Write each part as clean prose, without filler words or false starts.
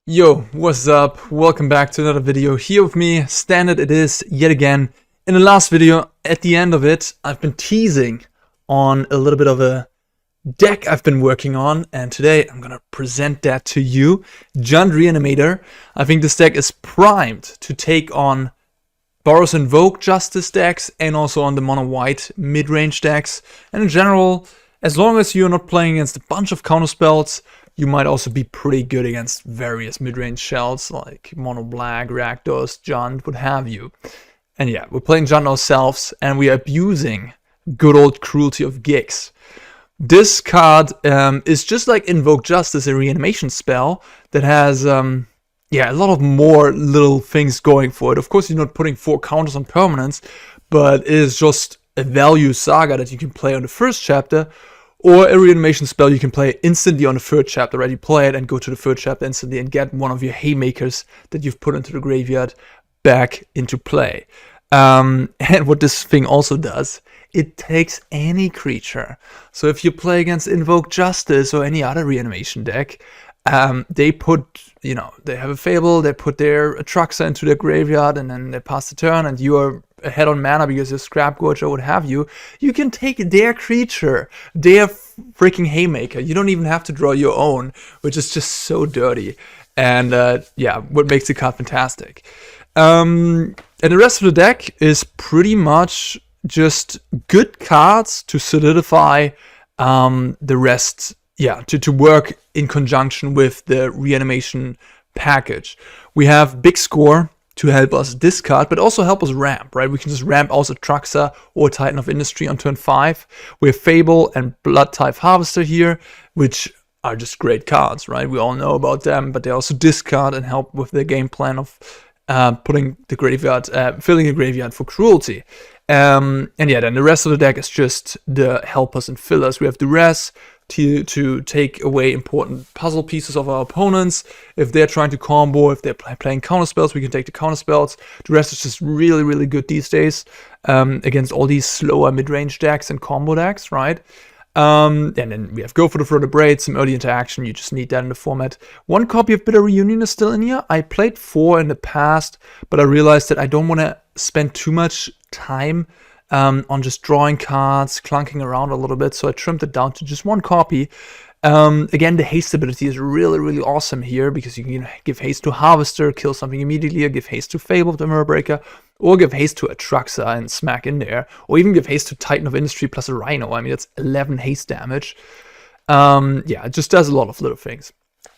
Yo, what's up? Welcome back to another video here with me. Standard it is yet again. In the last video, at the end of it, I've been teasing on a little bit of a deck I've been working on, and today I'm gonna present that to you. Jund Reanimator. I think this deck is primed to take on Boros Invoke Justice decks and also on the mono white mid-range decks. And in general, as long as you're not playing against a bunch of counterspells, you might also be pretty good against various mid-range shells like mono black, Rakdos, Jund, what have you. And yeah, we're playing Jund ourselves and we are abusing good old Cruelty of Gix. This card is just like Invoke Justice, a reanimation spell that has a lot of more little things going for it. Of course, you're not putting 4 counters on permanents, but it is just a value saga that you can play on the first chapter, or a reanimation spell you can play instantly on the third chapter, right? You play it and go to the third chapter instantly and get one of your haymakers that you've put into the graveyard back into play. And what this thing also does, it takes any creature. So if you play against Invoke Justice or any other reanimation deck, they put, they have a Fable, they put their Atraxa into their graveyard, and then they pass the turn, and you are ahead on mana because you're Scrapgorger, what have you. You can take their creature, their freaking haymaker. You don't even have to draw your own, which is just so dirty. And what makes the card fantastic. And the rest of the deck is pretty much just good cards to solidify the rest. To work in conjunction with the reanimation package. We have big score to help us discard, but also help us ramp, right? We can just ramp also Atraxa or Titan of Industry on turn 5. We have Fable and Bloodtithe Harvester here, which are just great cards, right? We all know about them, but they also discard and help with the game plan of filling the graveyard for Cruelty. Then the rest of the deck is just the helpers and fillers. We have Duress to take away important puzzle pieces of our opponents. If they're trying to combo, if they're playing counterspells, we can take the counterspells. Duress is just really, really good these days against all these slower mid-range decks and combo decks, right? And then we have Go for the Throat Abrade, some early interaction. You just need that in the format. 1 copy of Bitter Reunion is still in here. I played 4 in the past, but I realized that I don't want to spend too much time on just drawing cards, clunking around a little bit, so I trimmed it down to just 1 copy. Again, the haste ability is really, really awesome here because you can give haste to Harvester, kill something immediately, or give haste to Fable of the Mirror Breaker, or give haste to Atraxa and smack in there, or even give haste to Titan of Industry plus a Rhino. I mean, that's 11 haste damage. It just does a lot of little things.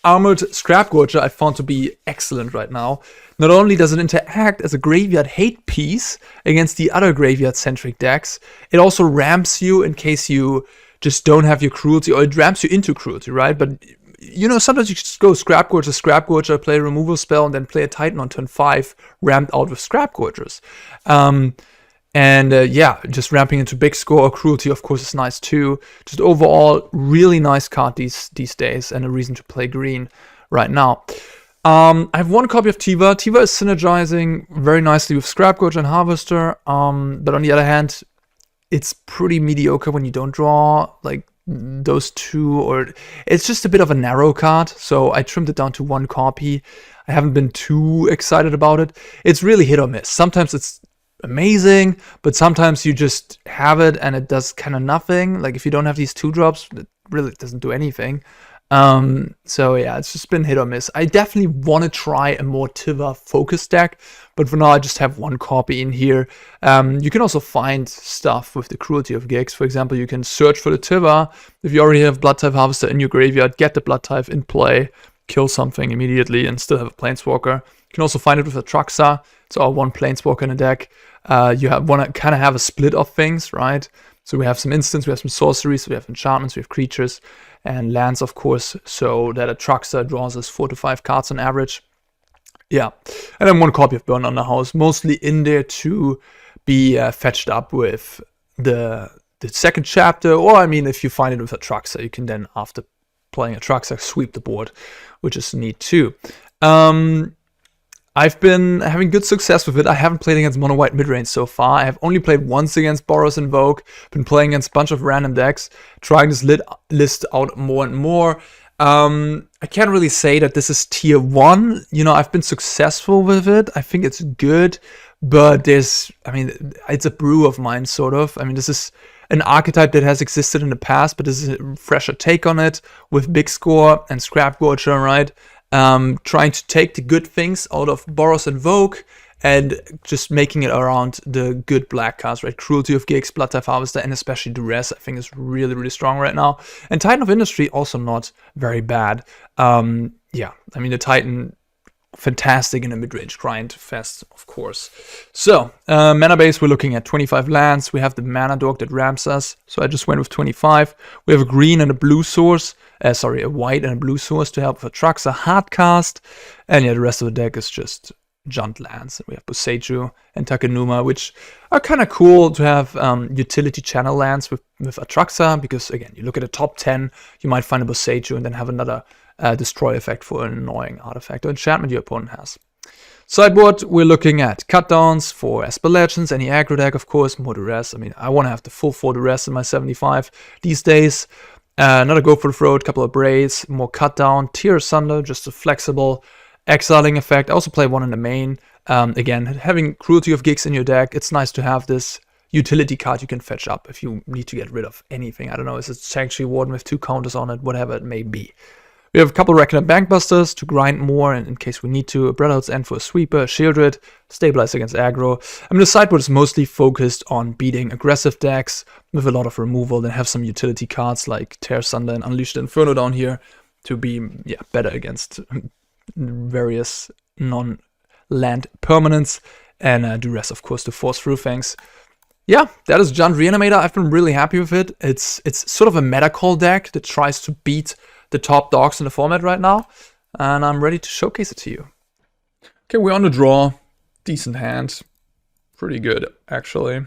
Armored Scrapgorger I found to be excellent right now. Not only does it interact as a graveyard hate piece against the other graveyard-centric decks, it also ramps you in case you just don't have your Cruelty, or it ramps you into Cruelty, right? But, sometimes you just go Scrapgorger, play a removal spell, and then play a Titan on turn 5, ramped out with Scrapgorgers. Just ramping into big score or Cruelty, of course, is nice too. Just overall, really nice card these days, and a reason to play green right now. I have 1 copy of Tyvar. Tyvar is synergizing very nicely with Scrapgorger and Harvester, but on the other hand, it's pretty mediocre when you don't draw like those 2, or it's just a bit of a narrow card, so I trimmed it down to 1 copy. I haven't been too excited about it. It's really hit or miss. Sometimes it's amazing, but sometimes you just have it and it does kind of nothing. Like if you don't have these 2 drops, it really doesn't do anything. It's just been hit or miss. I definitely want to try a more Tyvar focused deck, but for now I just have 1 copy in here. You can also find stuff with the Cruelty of Gix. For example, you can search for the Tyvar. If you already have Bloodtithe Harvester in your graveyard, get the Bloodtithe in play, kill something immediately, and still have a Planeswalker. You can also find it with Atraxa. It's all 1 Planeswalker in a deck. You want to kind of have a split of things, right? So we have some instants, we have some sorceries, we have enchantments, we have creatures, and lands, of course, so that Atraxa draws us 4 to 5 cards on average. Yeah, and then 1 copy of Burn on the House, mostly in there to be fetched up with the second chapter, or I mean, if you find it with Atraxa, you can then, after playing Atraxa, sweep the board, which is neat too. I've been having good success with it. I haven't played against mono white midrange so far. I have only played once against Boros Invoke. Been playing against a bunch of random decks, trying this list out more and more. I can't really say that this is tier 1. You know, I've been successful with it. I think it's good, but it's a brew of mine, sort of. I mean, this is an archetype that has existed in the past, but this is a fresher take on it with Big Score and Scrapgorger, right? Trying to take the good things out of Boros and Vogue and just making it around the good black cards, right? Cruelty of Gix, Bloodtithe Harvester, and especially Duress, I think is really, really strong right now. And Titan of Industry, also not very bad. Yeah, I mean, the Titan, fantastic in the mid-range grind fest, of course. So, mana base, we're looking at 25 lands. We have the mana dog that ramps us, so I just went with 25. We have a green and a blue source, a white and a blue source to help with Atraxa hardcast. And yeah, the rest of the deck is just Junt lands. We have Boseiju and Takenuma, which are kind of cool to have utility channel lands with Atraxa, because again, you look at the top 10, you might find a Boseiju and then have another destroy effect for an annoying artifact or enchantment your opponent has. Sideboard, we're looking at cutdowns for Esper Legends, any aggro deck, of course, more Duress. I mean, I want to have the full 4 Duress in my 75 these days. Another go for the throat, couple of Braids, more cutdown, Tear Asunder, just a flexible exiling effect. I also play one in the main. Again, having Cruelty of Gix in your deck, it's nice to have this utility card you can fetch up if you need to get rid of anything. I don't know, is it Sanctuary Warden with 2 counters on it, whatever it may be. We have a couple Reckoner Bankbusters to grind more in case we need to. A Brotherhood's End for a sweeper, Sheoldred, stabilize against aggro. I mean, the sideboard is mostly focused on beating aggressive decks with a lot of removal, then have some utility cards like Tear Asunder and Unleash the Inferno down here to be better against various non-land permanents, and Duress, of course, to force through things. Yeah, that is Junt Reanimator. I've been really happy with it. It's sort of a meta call deck that tries to beat the top dogs in the format right now, and I'm ready to showcase it to you. Okay, we're on the draw. Decent hand. Pretty good, actually.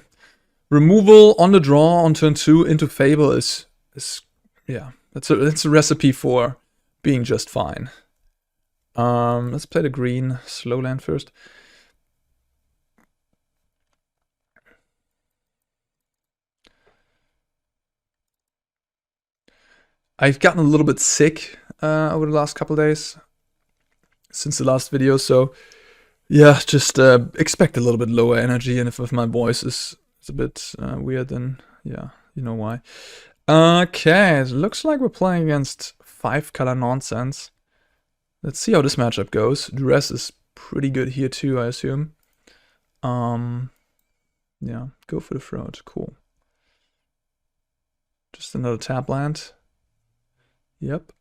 Removal on the draw on turn 2 into Fable is yeah, that's a recipe for being just fine. Let's play the green slow land first. I've gotten a little bit sick over the last couple days since the last video, so yeah, just expect a little bit lower energy, and if my voice is a bit weird, then yeah, you know why. Okay, it looks like we're playing against 5-color nonsense. Let's see how this matchup goes. Duress is pretty good here too, I assume. Yeah, go for the throat, cool. Just another tap land. Yep.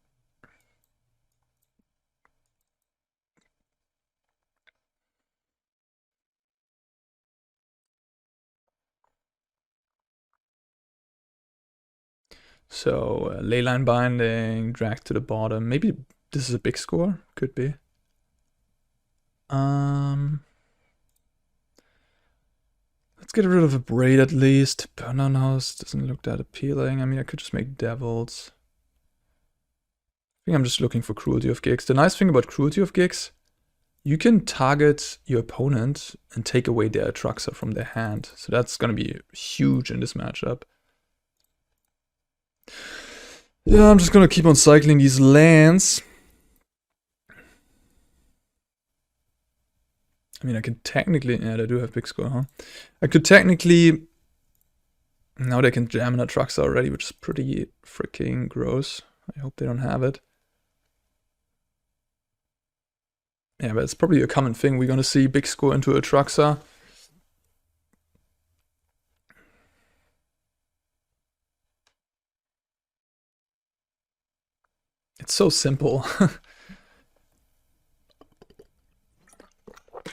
So, Leyline Binding, drag to the bottom. Maybe this is a big score? Could be. Let's get rid of Abrade at least. Burn House doesn't look that appealing. I mean, I could just make Devils. I think I'm just looking for Cruelty of Gix. The nice thing about Cruelty of Gix, you can target your opponent and take away their Atraxa from their hand. So that's going to be huge in this matchup. Yeah, I'm just going to keep on cycling these lands. I mean, I could technically... Yeah, they do have big score, huh? I could technically... Now they can jam an Atraxa already, which is pretty freaking gross. I hope they don't have it. Yeah, but it's probably a common thing. We're gonna see big score into Atraxa. It's so simple.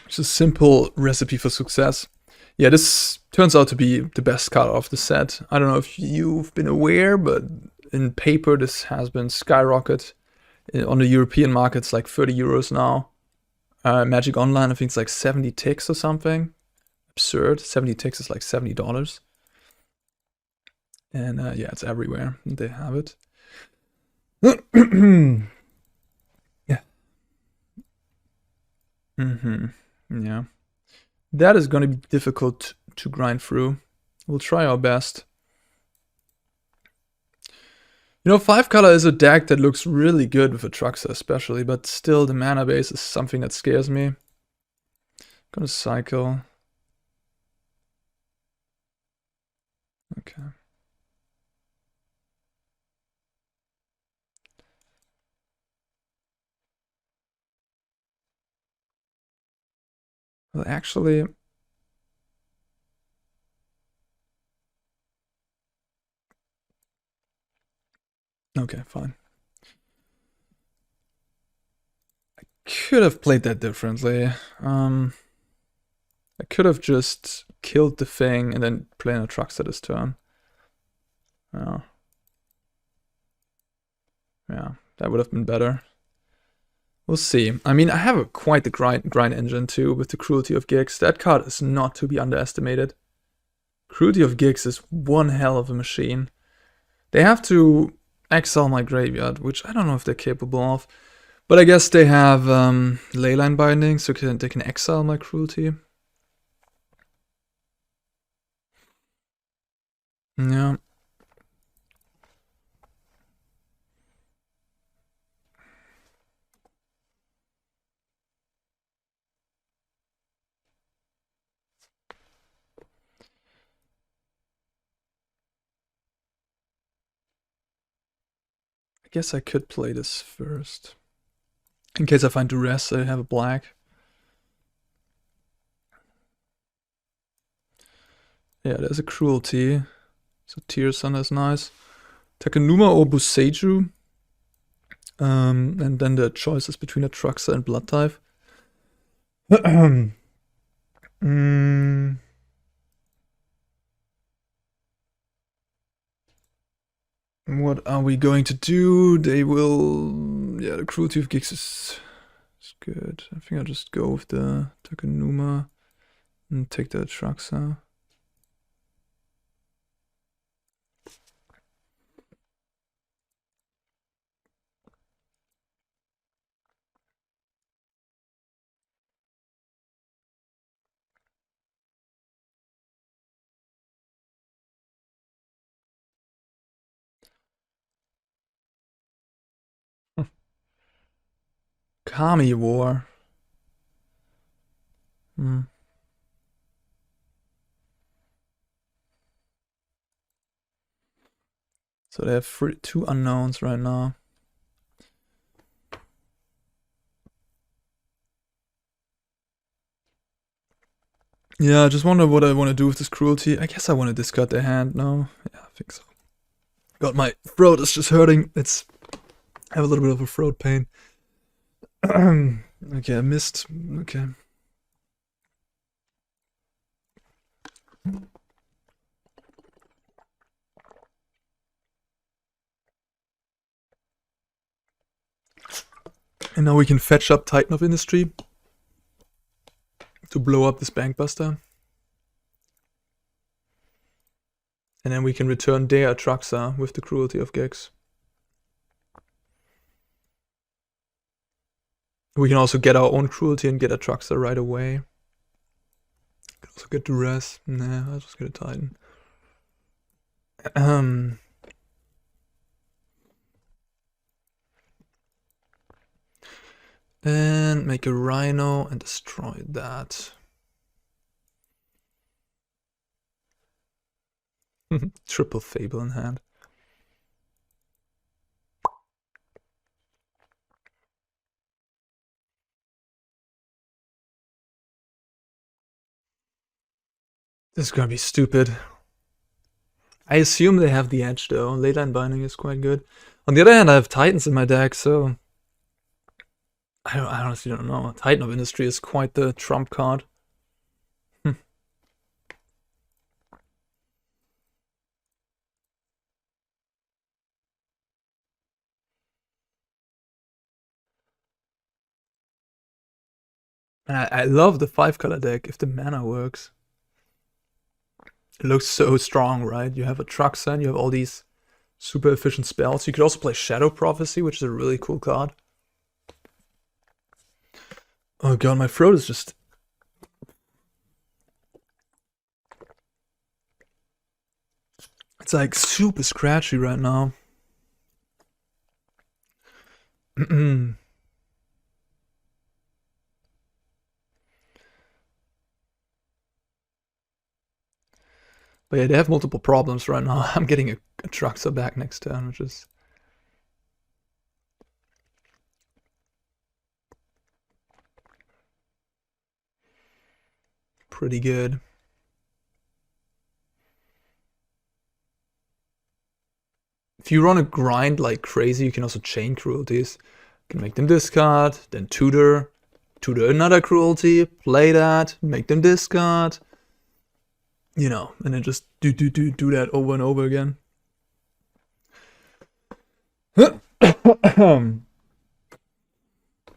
It's a simple recipe for success. Yeah, this turns out to be the best card of the set. I don't know if you've been aware, but in paper this has been skyrocketed. On the European markets, like 30 euros now. Magic Online, I think it's like 70 ticks or something. Absurd. 70 ticks is like $70. And yeah, it's everywhere. They have it. Yeah. Yeah. That is going to be difficult to grind through. We'll try our best. You know, 5 color is a deck that looks really good with Atraxa especially, but still the mana base is something that scares me. Gonna cycle. Okay. Well, actually... Okay, fine. I could have played that differently. I could have just killed the thing and then played an Atraxa this turn. Yeah. Yeah, that would have been better. We'll see. I mean, I have quite the grind engine too with the Cruelty of Gix. That card is not to be underestimated. Cruelty of Gix is one hell of a machine. They have to exile my graveyard, which I don't know if they're capable of. But I guess they have Leyline Binding, so they can exile my Cruelty. Yeah. I guess I could play this first. In case I find Duress, I have a black. Yeah, there's a Cruelty. So Tear Asunder is nice. Takenuma or Boseiju. And then the choice is between Atraxa and Bloodtithe. What are we going to do? They will... Yeah, the Cruelty of Gix is good. I think I'll just go with the Takenuma and take the Atraxa. Kami War. So they have 2 unknowns right now. Yeah, I just wonder what I want to do with this Cruelty. I guess I want to discard their hand now. Yeah, I think so. God, my throat is just hurting. I have a little bit of a throat pain. Okay, I missed. Okay. And now we can fetch up Titan of Industry to blow up this Bankbuster. And then we can return their Atraxa with the Cruelty of Gix. We can also get our own Cruelty and get Atraxa right away. Could also get Duress. Nah, I'll just get a Titan. And make a Rhino and destroy that. Triple Fable in hand. This is gonna be stupid. I assume they have the edge though. Leyline Binding is quite good. On the other hand, I have Titans in my deck, so I honestly don't know. Titan of Industry is quite the trump card. I love the 5-color deck if the mana works. It looks so strong, right? You have Atraxa and you have all these super efficient spells. You could also play Shadow Prophecy, which is a really cool card. Oh god, my throat is just... It's like super scratchy right now. But yeah, they have multiple problems right now. I'm getting a Atraxa back next turn, which is pretty good. If you run a grind like crazy, you can also chain cruelties. You can make them discard, then tutor another cruelty, play that, make them discard. You know, and then just do that over and over again.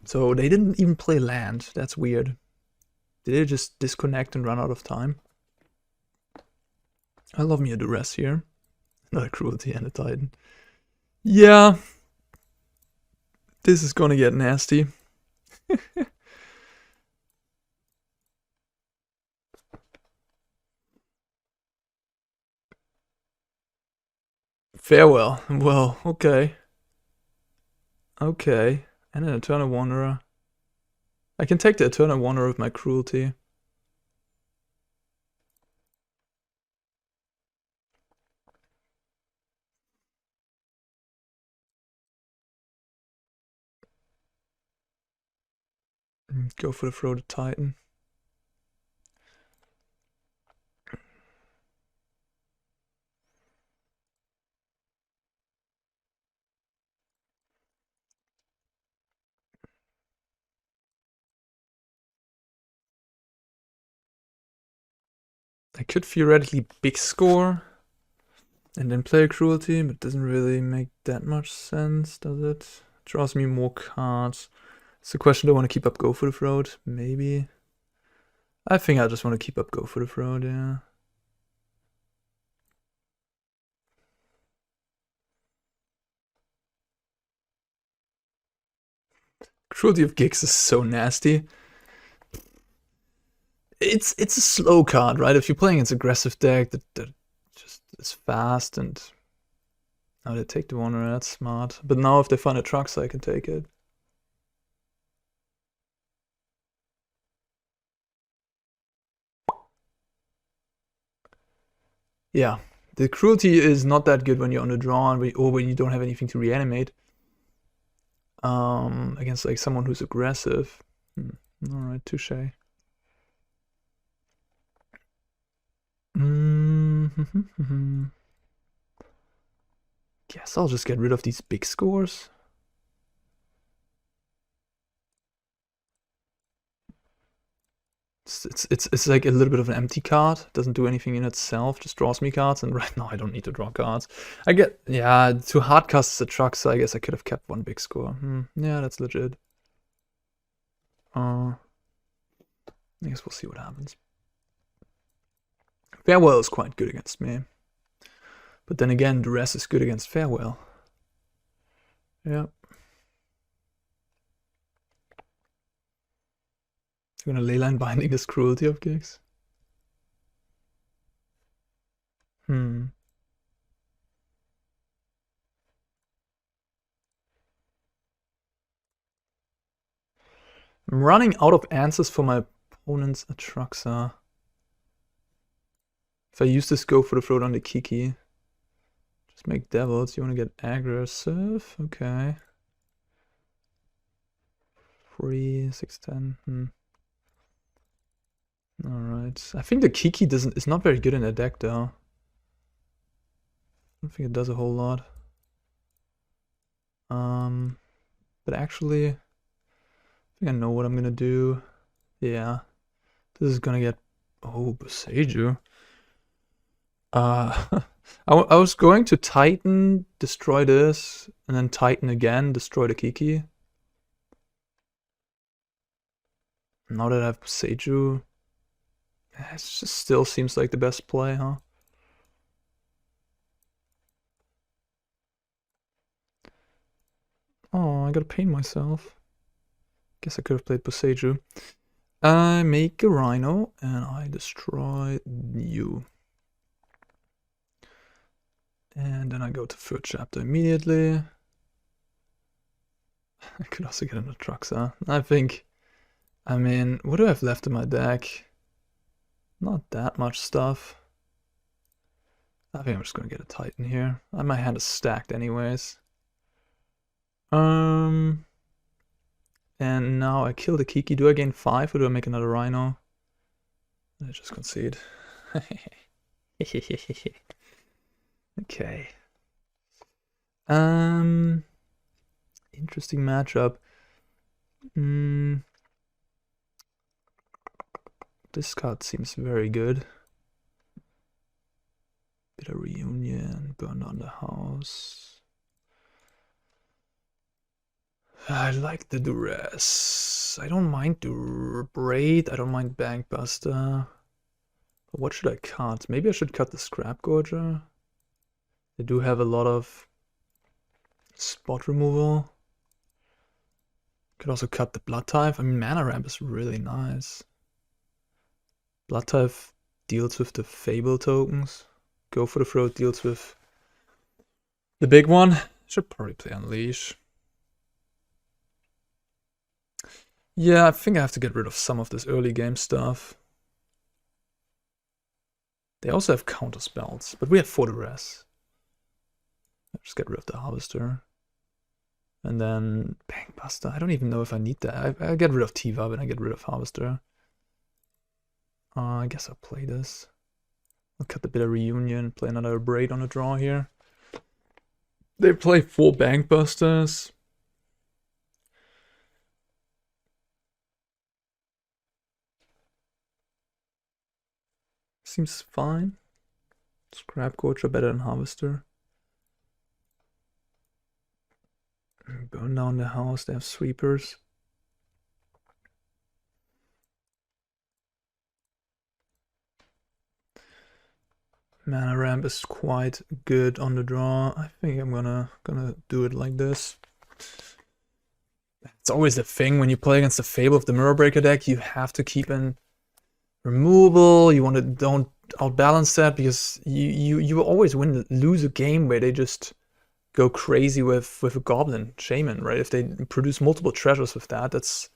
So they didn't even play land. That's weird. Did they just disconnect and run out of time? I love me a Duress here. Not a cruelty and a Titan. Yeah. This is gonna get nasty. Farewell. Well, okay. Okay. And an Eternal Wanderer. I can take the Eternal Wanderer with my cruelty. Go for the Throated Titan. I could theoretically big score and then play a cruelty, but it doesn't really make that much sense, does it? Draws me more cards. It's a question, do I want to keep up Go for the Throat? Maybe. I think I just want to keep up Go for the Throat, yeah. Cruelty of Gix is so nasty. It's a slow card, right? If you're playing its aggressive deck that just is fast and now they take the Wanderer, that's smart. But now if they find a Atraxa, I can take it. Yeah, the cruelty is not that good when you're on the draw or when you don't have anything to reanimate. Against like someone who's aggressive. Alright, touche. Guess I'll just get rid of these big scores. It's like a little bit of an empty card. It doesn't do anything in itself, just draws me cards, and right now I don't need to draw cards. I get, yeah, to hardcast the Atraxa, I guess I could have kept one big score. Yeah, that's legit. I guess we'll see what happens. Farewell is quite good against me. But then again, Duress is good against Farewell. Yeah. I'm gonna Leyline Binding this Cruelty of Gix. I'm running out of answers for my opponent's Atraxa. If I use this Go for the Throat on the Kiki. Just make Devils. You want to get aggressive? Okay. 3, 6, 10. Alright. I think the Kiki is not very good in a deck though. I don't think it does a whole lot. But actually, I think I know what I'm gonna do. Yeah. This is gonna get... Oh, Boseiju. I was going to Titan, destroy this, and then Titan again, destroy the Kiki. Now that I have Boseiju, it just still seems like the best play, huh? Oh, I gotta pain myself. Guess I could have played Boseiju. I make a Rhino, and I destroy you. And then I go to third chapter immediately. I could also get an Atraxa. I think, I mean, what do I have left in my deck? Not that much stuff. I think I'm just gonna get a Titan here. My hand is stacked anyways. And now I kill the Kiki. Do I gain 5 or do I make another Rhino? I just concede. Okay. Interesting matchup. This card seems very good. Bit of reunion, burn down the house. I like the Duress. I don't mind Abrade. I don't mind Bankbuster. But what should I cut? Maybe I should cut the Scrapgorger. They do have a lot of spot removal. Could also cut the Bloodtithe. I mean, mana ramp is really nice. Bloodtithe deals with the Fable tokens. Go for the Throat deals with the big one. Should probably play Unleash. Yeah, I think I have to get rid of some of this early game stuff. They also have counter spells, but we have 4 Duress. Just get rid of the Harvester. And then Bankbuster. I don't even know if I need that. I get rid of Tyvar, but I get rid of Harvester. I guess I'll play this. I'll cut the bit of reunion, play another Abrade on a draw here. They play 4 Bankbusters. Seems fine. Scrapgorger better than Harvester. Burn down the house, they have sweepers. Mana ramp is quite good on the draw. I think I'm gonna do it like this. It's always the thing when you play against the Fable of the Mirror Breaker deck, you have to keep in removal. You want to don't outbalance that because you always lose a game where they just go crazy with a Goblin Shaman, right? If they produce multiple treasures with that, that's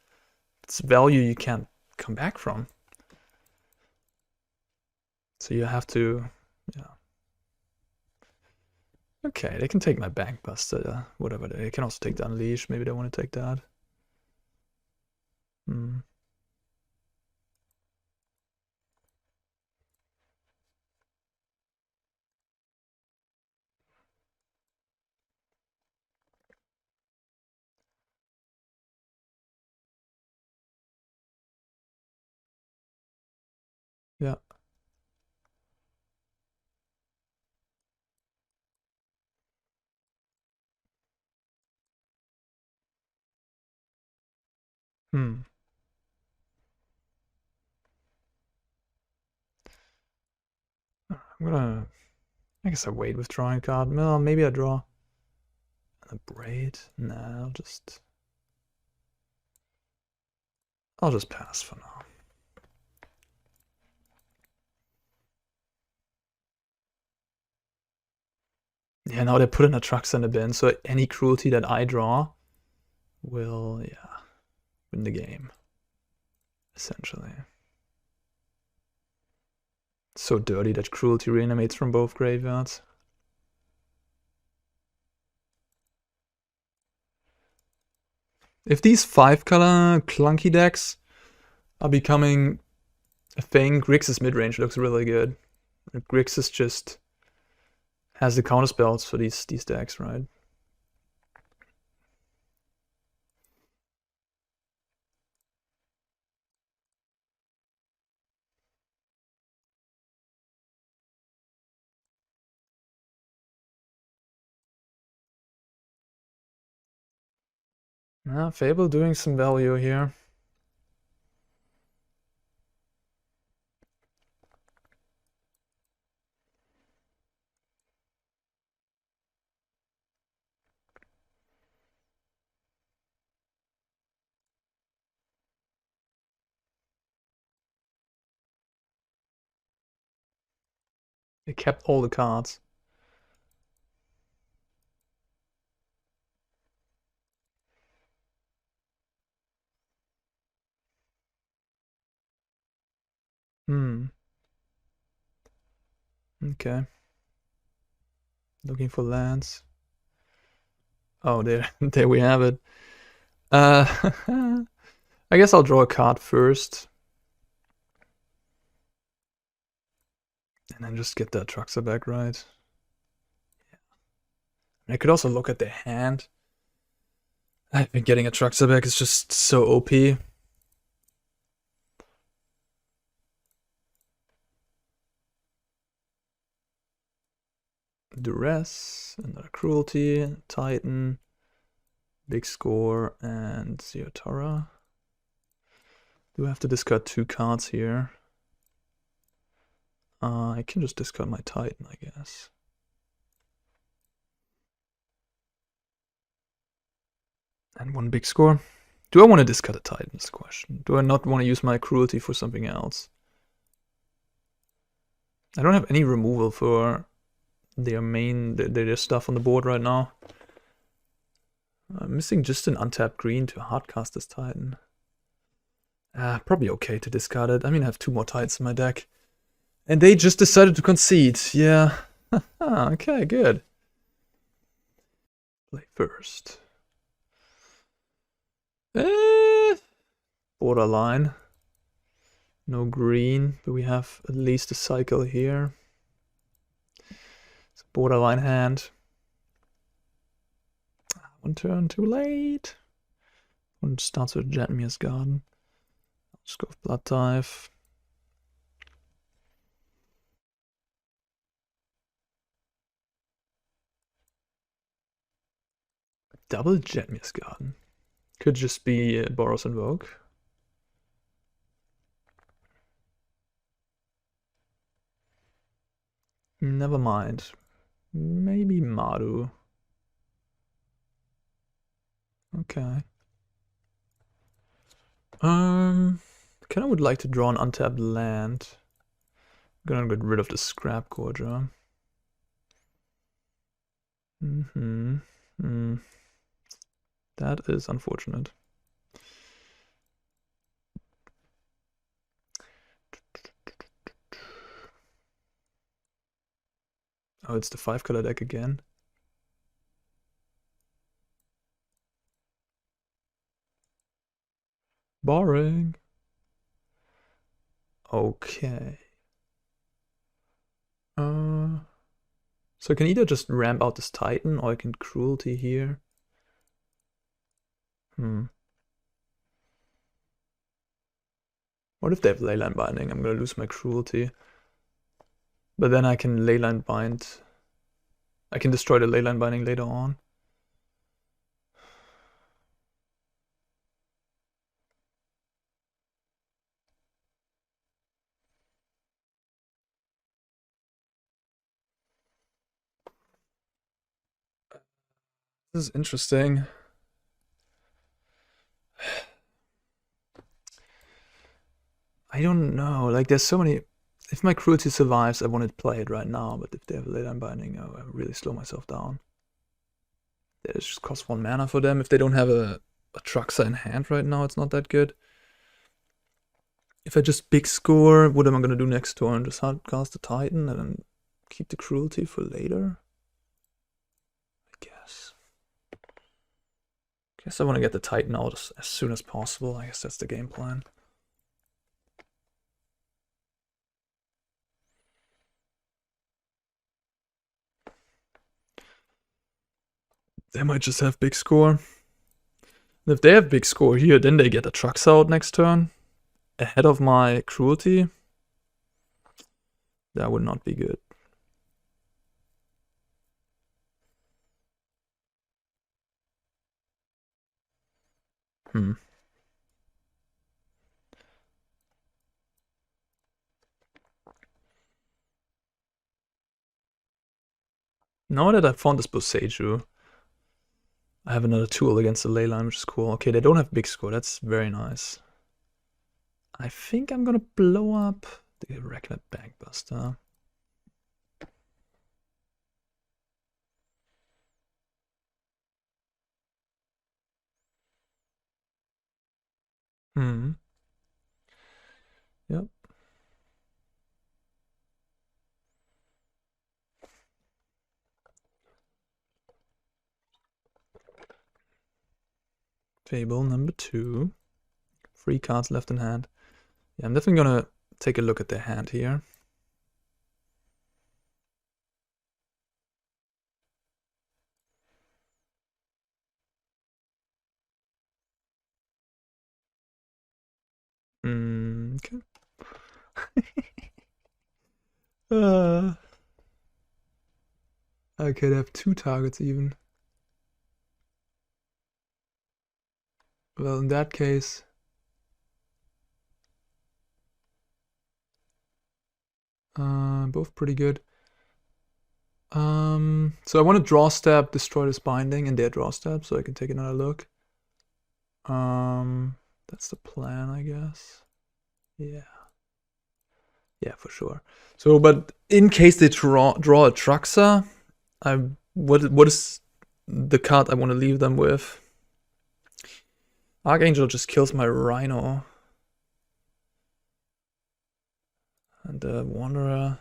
value you can't come back from. So you have to, yeah. Okay, they can take my Bankbuster, whatever. They can also take the Unleash. Maybe they want to take that. Yeah. I guess I wait with drawing a card. Well, maybe I draw an Abrade. Nah, I'll just pass for now. Yeah, now they put an Atraxa in the bin, so any cruelty that I draw will, yeah, win the game. Essentially. It's so dirty that cruelty reanimates from both graveyards. If these 5-color clunky decks are becoming a thing, Grixis midrange looks really good. Grixis just has the counter spells for these decks, right? Fable doing some value here. They kept all the cards. Okay. Looking for lands. Oh, there, there we have it. I guess I'll draw a card first. And then just get the Atraxa back, right? Yeah. I could also look at the hand. I think getting a Atraxa back is just so OP. Duress, another Cruelty, Titan, Big Score, and Ziatora. Do I have to discard 2 cards here? I can just discard my Titan, I guess. And 1 Big Score. Do I want to discard a Titan is the question. Do I not want to use my Cruelty for something else? I don't have any removal for their stuff on the board right now. I'm missing just an untapped green to hardcast this Titan. Probably okay to discard it. I mean, I have 2 more Titans in my deck. And they just decided to concede. Yeah. Okay, good. Play first. Borderline. No green, but we have at least a cycle here. It's a borderline hand. 1 turn too late. 1 starts with Jetmir's Garden. I'll just go with Bloodtithe. Double Jetmir's Garden. Could just be Boros Invoke. Never mind. Maybe Maru. Okay. Kind of would like to draw an untapped land. I'm gonna get rid of the Scrapgorger. That is unfortunate. Oh, it's the 5-color deck again. Boring. Okay. So I can either just ramp out this Titan or I can Cruelty here. What if they have Leyline Binding? I'm gonna lose my Cruelty. But then I can Leyline Bind. I can destroy the Leyline Binding later on. This is interesting. I don't know. Like, there's so many. If my Cruelty survives, I want to play it right now. But if they have a Leyline Binding, I really slow myself down. It just costs 1 mana for them. If they don't have a Atraxa in hand right now, it's not that good. If I just big score, what am I gonna do next turn? Just hardcast the Titan and then keep the Cruelty for later? I guess I want to get the Titan out as soon as possible. I guess that's the game plan. They might just have big score. And if they have big score here, then they get a Atraxa out next turn. Ahead of my Cruelty. That would not be good. Now that I found this Boseiju, I have another tool against the Leyline, which is cool. Okay, they don't have big score. That's very nice. I think I'm gonna blow up the Reckoner Bankbuster. Yep. Fable number 2. 3 cards left in hand. Yeah, I'm definitely gonna take a look at their hand here. Okay. I could have 2 targets even. Well, in that case, both pretty good. So I want to draw step, destroy this binding in their draw step, so I can take another look. That's the plan, I guess. Yeah. Yeah, for sure. So, but in case they draw Atraxa, what is the card I want to leave them with? Archangel just kills my Rhino. And Wanderer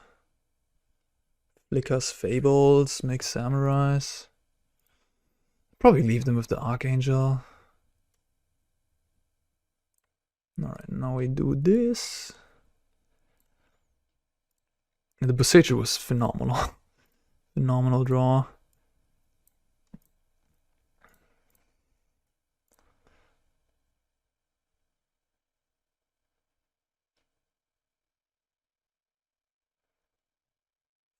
flickers Fables, makes Samurais. Probably leave them with the Archangel. Alright, now we do this. And the Boseiju was phenomenal. Phenomenal draw.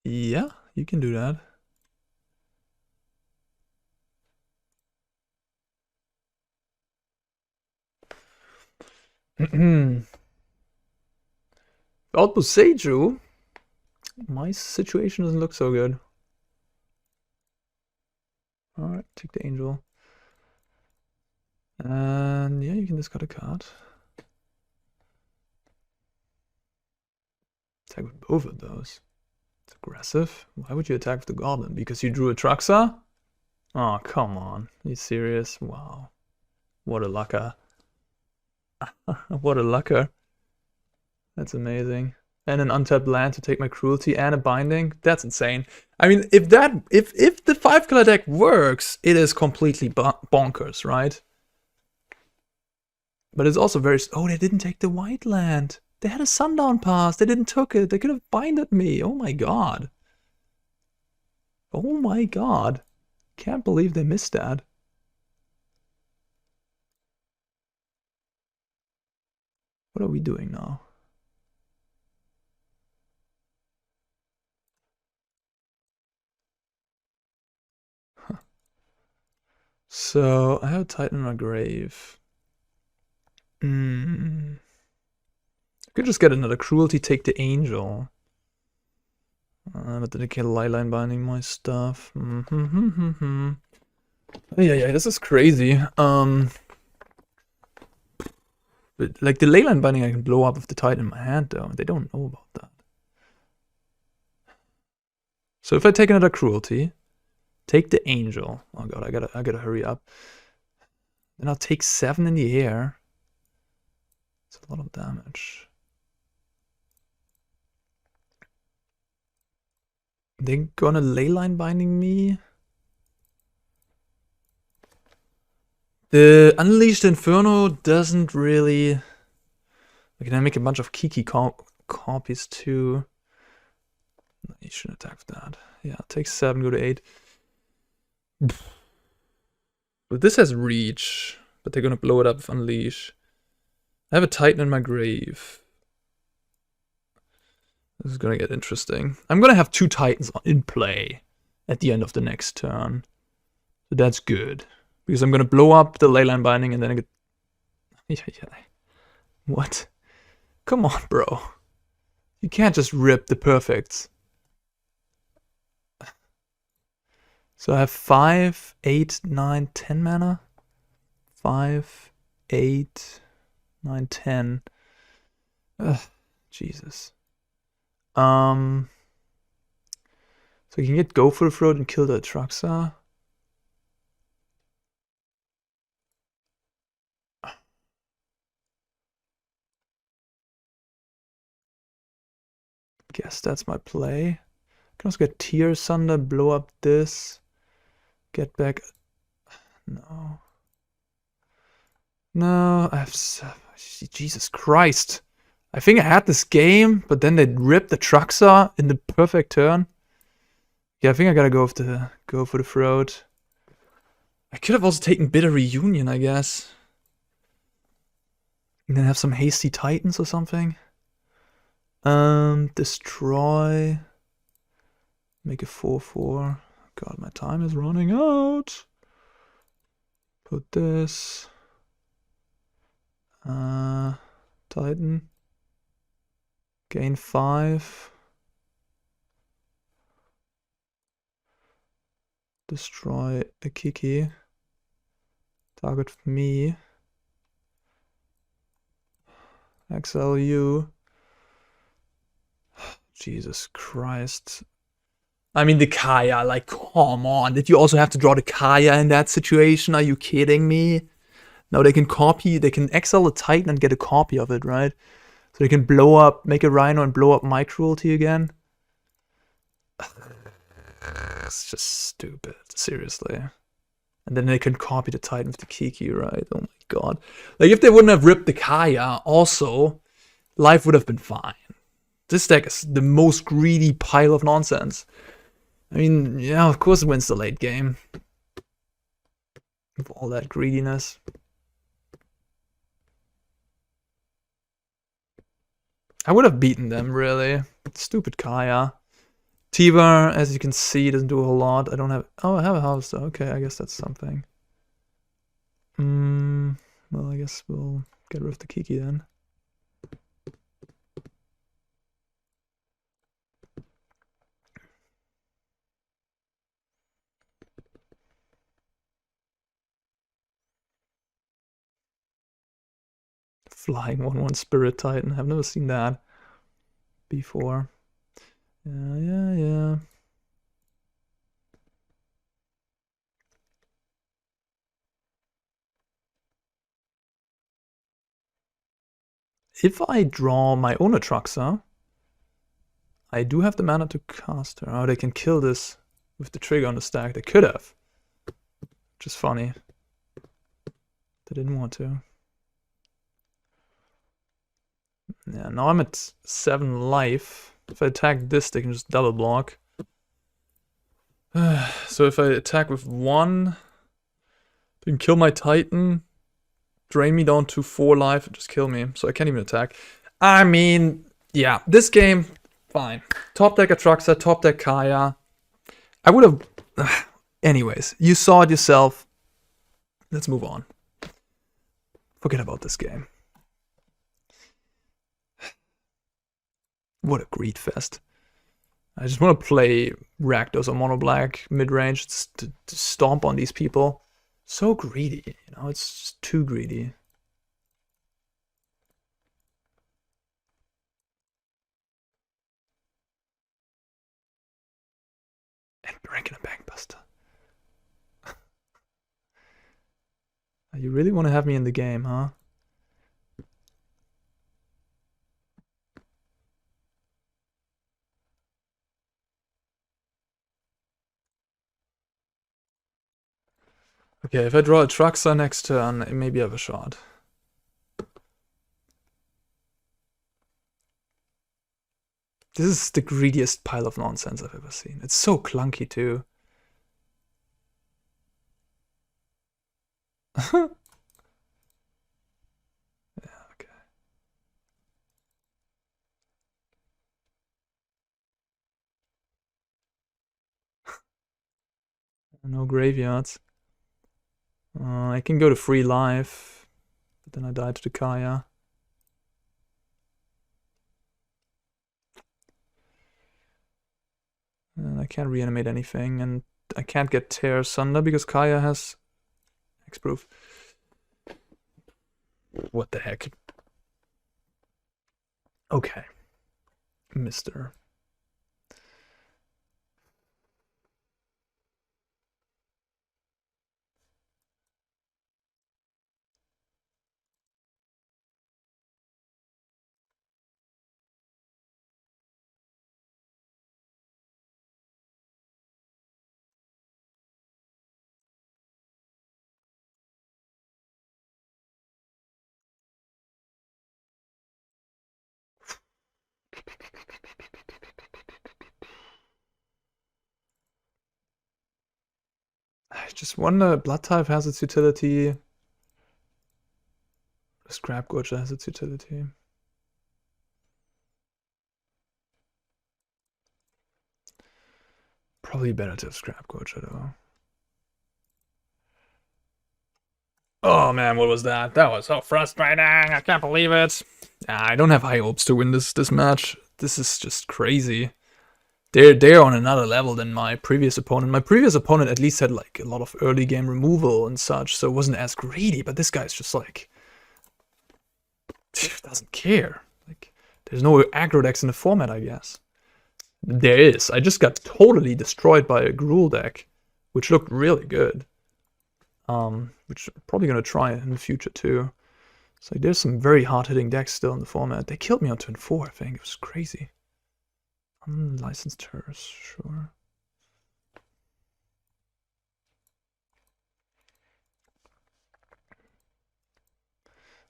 Yeah, you can do that. Without Boseiju, my situation doesn't look so good. Alright, take the Angel. And yeah, you can discard a card. Attack with both of those. It's aggressive. Why would you attack with the Goblin? Because you drew Atraxa? Oh, come on. Are you serious? Wow. What a lucker. What a lucker. That's amazing. And an untapped land to take my Cruelty and a binding? That's insane. I mean, if the 5-color deck works, it is completely bonkers, right? But it's also very... Oh, they didn't take the white land. They had a Sundown Pass. They didn't took it. They could have binded me. Oh my god. Oh my god. Can't believe they missed that. What are we doing now? Huh. So, I have a Titan in my grave. I could just get another Cruelty, take the Angel. But then I can Leyline binding my stuff. Yeah, this is crazy. But like the Leyline binding I can blow up with the Titan in my hand though. They don't know about that. So if I take another Cruelty, take the Angel. Oh god, I gotta hurry up. Then I'll take 7 in the air. It's a lot of damage. They're gonna Leyline binding me. The Unleash the Inferno doesn't really... I can make a bunch of Kiki copies too. You shouldn't attack with that. Yeah, take 7, go to 8. But this has reach, but they're gonna blow it up with Unleash. I have a Titan in my grave. This is gonna get interesting. I'm gonna have 2 Titans in play at the end of the next turn. So that's good. Because I'm gonna blow up the Leyline binding and then I get... Yeah. What? Come on, bro. You can't just rip the perfects. So I have 5, 8, 9, 10 mana. 5, 8, 9, 10. Ugh, Jesus. So you can get Go for the Throat and kill the Atraxa. Guess that's my play. I can also get Tear Asunder, blow up this. Get back. No. No, Jesus Christ. I think I had this game, but then they ripped the Atraxa in the perfect turn. Yeah, I think I gotta go for the throat. I could have also taken Bitter Reunion, I guess. And then have some hasty Titans or something. Destroy. Make a 4/4. God, my time is running out. Put this. Titan. Gain 5. Destroy a Kiki. Target me. Exile you. Jesus Christ. I mean, the Kaya, like, come on. Did you also have to draw the Kaya in that situation? Are you kidding me? No, they can copy, they can exile a Titan and get a copy of it, right? So they can blow up, make a Rhino and blow up my Cruelty again. It's just stupid, seriously. And then they can copy the Titan with the Kiki, right? Oh my god. Like, if they wouldn't have ripped the Kaya, also, life would have been fine. This deck is the most greedy pile of nonsense. I mean, yeah, of course it wins the late game. With all that greediness. I would have beaten them, really. Stupid Kaya. Tyvar, as you can see, doesn't do a whole lot. I don't have... Oh, I have a Harvester. Okay, I guess that's something. Well, I guess we'll get rid of the Kiki then. Flying 1/1 Spirit Titan. I've never seen that before. Yeah. If I draw my own Atraxa, I do have the mana to cast her. Oh, they can kill this with the trigger on the stack. They could have. Which is funny. They didn't want to. Yeah, now I'm at 7 life. If I attack this, they can just double block. So if I attack with 1, they can kill my Titan, drain me down to 4 life, and just kill me. So I can't even attack. I mean, yeah, this game, fine. Top deck Atraxa, top deck Kaya. I would have... Anyways, you saw it yourself. Let's move on. Forget about this game. What a greed fest. I just want to play Rakdos or Mono Black mid-range to stomp on these people. So greedy, you know, it's just too greedy. And Reckoner Bankbuster. You really want to have me in the game, huh? Okay, if I draw a Atraxa next turn, maybe I have a shot. This is the greediest pile of nonsense I've ever seen. It's so clunky too. Yeah, okay. No graveyards. I can go to 3 life, but then I die to the Kaya. And I can't reanimate anything, and I can't get Tear Asunder because Kaya has Hexproof. What the heck? Okay. Mister. I just wonder, Bloodtithe has its utility. Scrapgorger has its utility. Probably better to have Scrapgorger though. Oh man, what was that? That was so frustrating. I can't believe it. I don't have high hopes to win this match. This is just crazy. They're on another level than my previous opponent. My previous opponent at least had like a lot of early game removal and such, so it wasn't as greedy, but this guy's just like doesn't care. Like there's no aggro decks in the format, I guess. There is. I just got totally destroyed by a Gruul deck, which looked really good. Which I'm probably gonna try in the future too. It's like there's some very hard-hitting decks still in the format. They killed me on turn 4, I think. It was crazy. Unlicensed Terrors, sure.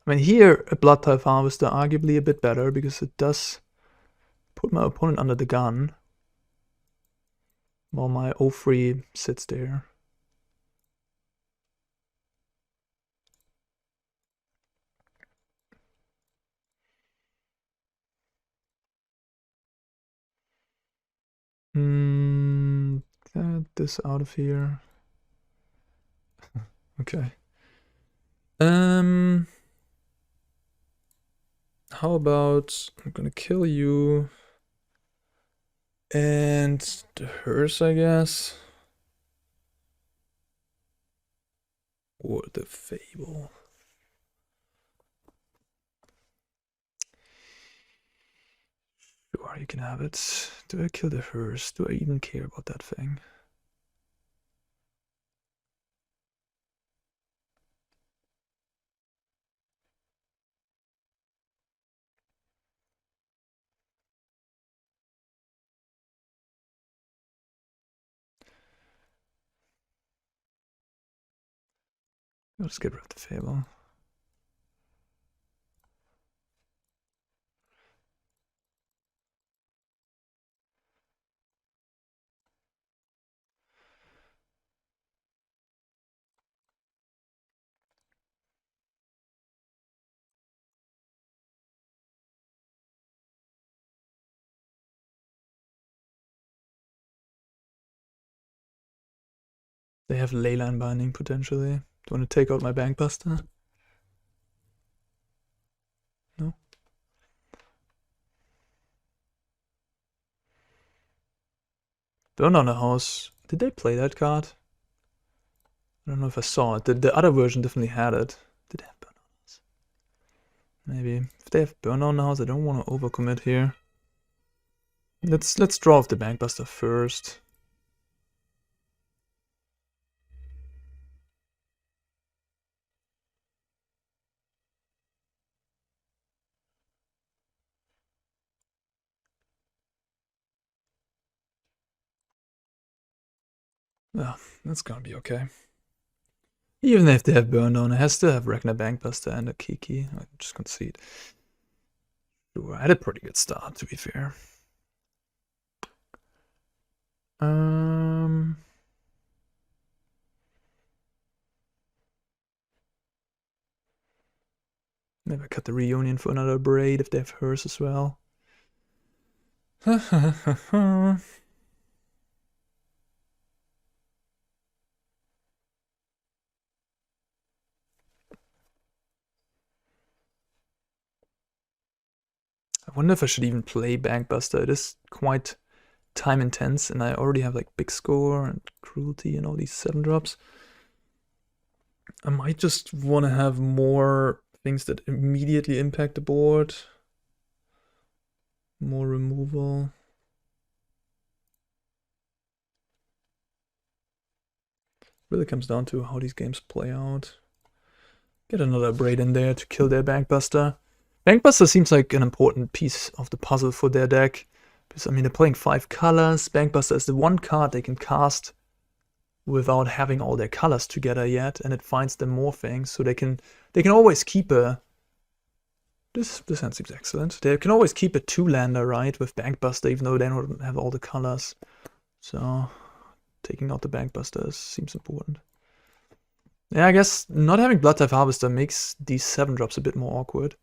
I mean, here a Bloodtithe Harvester arguably a bit better because it does put my opponent under the gun while my O3 sits there. Get this out of here. Okay. How about I'm gonna kill you and the hearse, I guess, or the Fable. Sure, you can have it. Do I kill the hearse? Do I even care about that thing? I'll just get rid of the Fable. They have Leyline Binding potentially. Do you want to take out my Bankbuster? No? Burn on a House. Did they play that card? I don't know if I saw it. The other version definitely had it. Did they have Burn on House? Maybe. If they have Burn on the House, I don't want to overcommit here. Let's draw off the Bankbuster first. Yeah, that's gonna be okay. Even if they have Burn On, it has to have Reckoner Bankbuster and a Kiki. I just concede. Sure, I had a pretty good start, to be fair. Maybe I cut the Reunion for another Abrade if they have hers as well. I wonder if I should even play Bankbuster. It is quite time intense, and I already have like Big Score and Cruelty and all these 7-drops. I might just want to have more things that immediately impact the board. More removal. Really comes down to how these games play out. Get another Abrade in there to kill their Bankbuster. Bankbuster seems like an important piece of the puzzle for their deck. Because, I mean, they're playing 5 colors. Bankbuster is the one card they can cast without having all their colors together yet, and it finds them morphing, so they can always keep a... This hand seems excellent. They can always keep a 2-lander, right, with Bankbuster, even though they don't have all the colors. So, taking out the Bankbuster seems important. Yeah, I guess not having Bloodtithe Harvester makes these 7-drops a bit more awkward.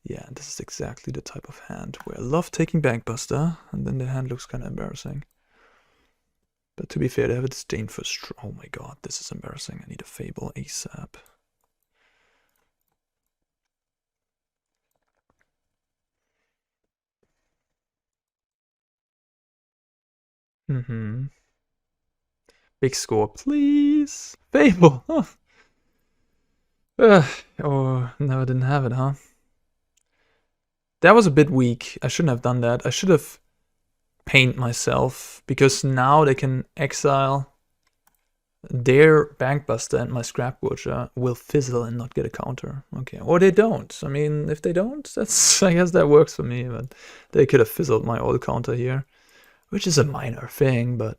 Yeah, this is exactly the type of hand where I love taking Bankbuster, and then the hand looks kind of embarrassing. But to be fair, they have a disdain for oh my god, this is embarrassing. I need a Fable ASAP. Big score, please. Fable. Oh, no, I didn't have it, huh? That was a bit weak. I shouldn't have done that. I should have painted myself, because now they can exile their Bankbuster and my Scrapgorger will fizzle and not get a counter. Okay, or they don't. I mean, if they don't, that's, I guess that works for me, but they could have fizzled my old counter here, which is a minor thing, but,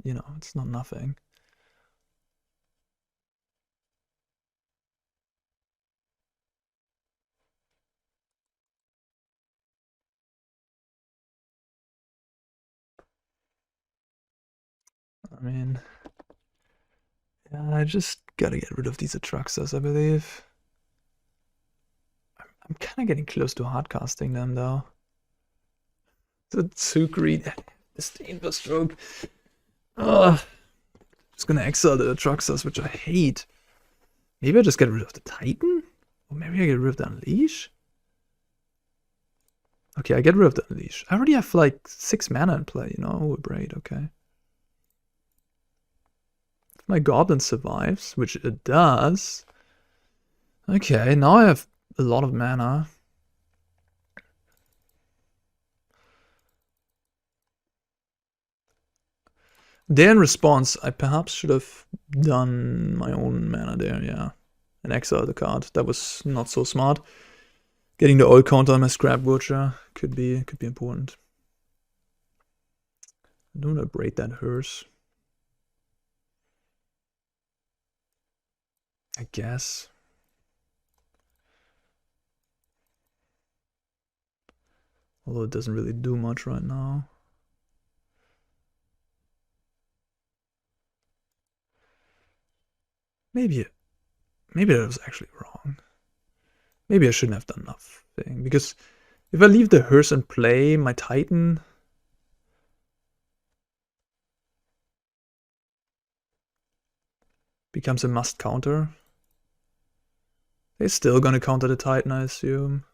you know, it's not nothing. I mean, yeah, I just gotta get rid of these Atraxas, I believe. I'm kind of getting close to hardcasting them, though. It's too greedy. Disdain for stroke. Ugh. Just gonna exile the Atraxas, which I hate. Maybe I just get rid of the Titan? Or maybe I get rid of the Unleash? Okay, I get rid of the Unleash. I already have like 6 mana in play, you know? Abrade, okay. If my Goblin survives, which it does. Okay, now I have a lot of mana. There in response, I perhaps should have done my own mana there, yeah. And exile the card. That was not so smart. Getting the old counter on my Scrapgorger could be important. I don't want to Abrade that hearse. I guess. Although it doesn't really do much right now. Maybe that was actually wrong. Maybe I shouldn't have done nothing, because if I leave the hearse in play, my Titan becomes a must counter. They're still gonna counter the Titan, I assume.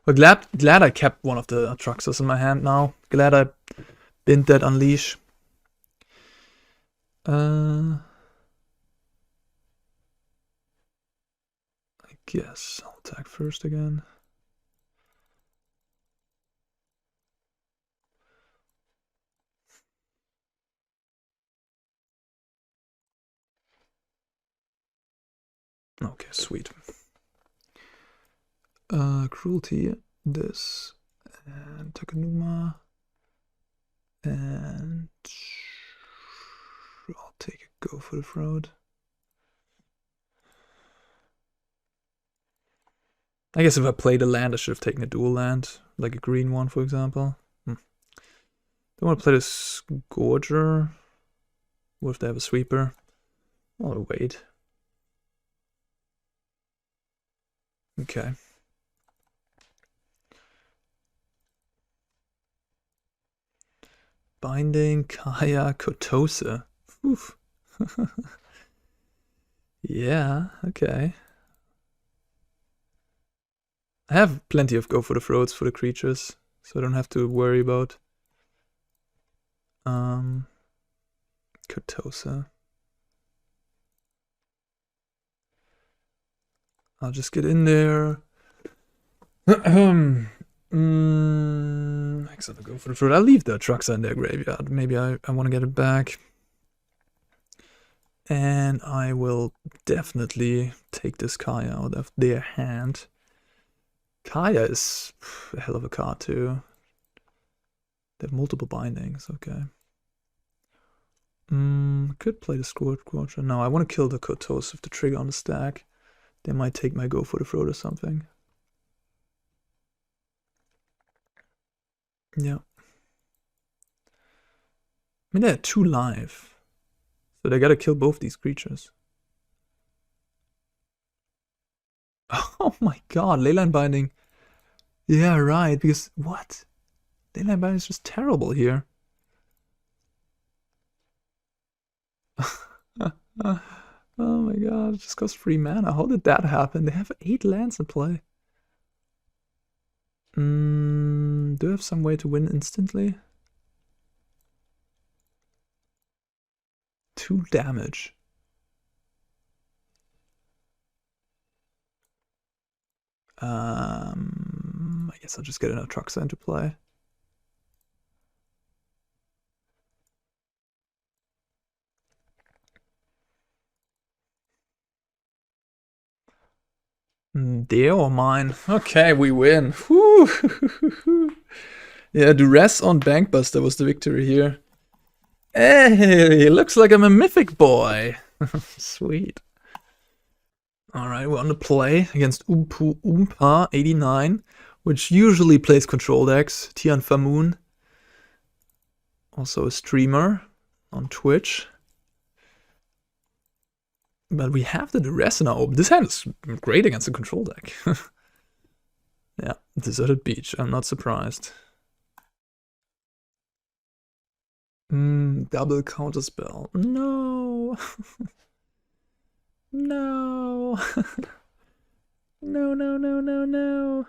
Well, glad I kept one of the Atraxas in my hand now. Glad I binned that Unleash. I guess I'll attack first again. Okay, sweet. Cruelty, this, and Takenuma, and I'll take a go for the throat. I guess if I played a land, I should have taken a dual land, like a green one, for example. Don't want to play this Gorger. What if they have a sweeper? I'll wait. Okay. Binding, Kaya, Kotose. Oof. Yeah, okay. I have plenty of go for the throats for the creatures, so I don't have to worry about Kotose. I'll just get in there. Except I go for the fruit. I'll leave the Atraxa in their graveyard. Maybe I want to get it back. And I will definitely take this Kaya out of their hand. Kaya is a hell of a card too. They have multiple bindings, okay. Could play the Scrapgorger. No, I want to kill the Kotos with the trigger on the stack. They might take my go for the throat or something. Yeah. I mean, they're 2 life. So they gotta kill both these creatures. Oh my god, Leyline Binding. Yeah, right, because what? Leyline Binding is just terrible here. Oh my god, it just costs 3 mana. How did that happen? They have 8 lands in play. Do I have some way to win instantly? 2 damage. I guess I'll just get an Atraxa into play. Their or mine? Okay, we win. Whew. Yeah, Duress on Bankbuster was the victory here. Hey, looks like I'm a mythic boy. Sweet. Alright, we're on the play against Oompa 89, which usually plays control decks. Tian Famoon. Also a streamer on Twitch. But we have the Duress in our open. This hand is great against a control deck. Yeah, Deserted Beach. I'm not surprised. Double counterspell. No. No. No.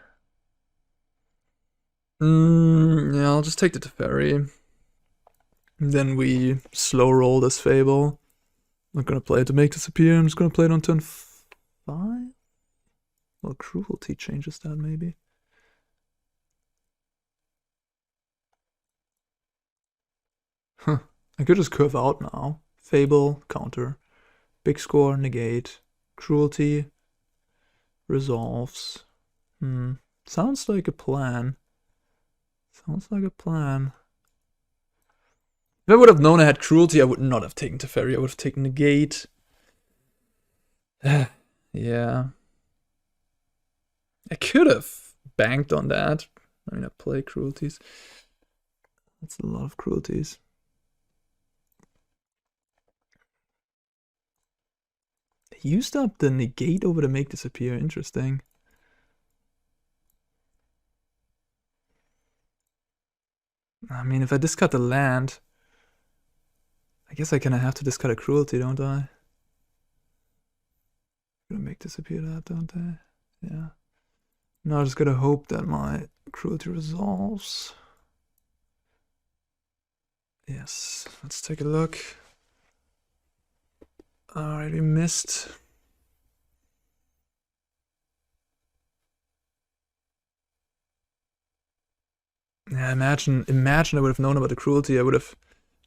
Yeah, I'll just take the Teferi. Then we slow roll this Fable. I'm not gonna play it to make this appear. I'm just gonna play it on turn 5. Well, Cruelty changes that maybe. Huh. I could just curve out now. Fable, counter. Big score, negate. Cruelty. Resolves. Sounds like a plan. Sounds like a plan. If I would have known I had Cruelty, I would not have taken Teferi. I would have taken Negate. Yeah. I could have banked on that. I mean, I play Cruelties. That's a lot of Cruelties. I used up the Negate over to make disappear. Interesting. I mean, if I discard the land, I guess I kind of have to discard a Cruelty, don't I? I'm gonna make disappear that, don't I? Yeah. Now I just gotta hope that my Cruelty resolves. Yes, let's take a look. Alright, we missed. Yeah, imagine I would have known about the Cruelty. I would have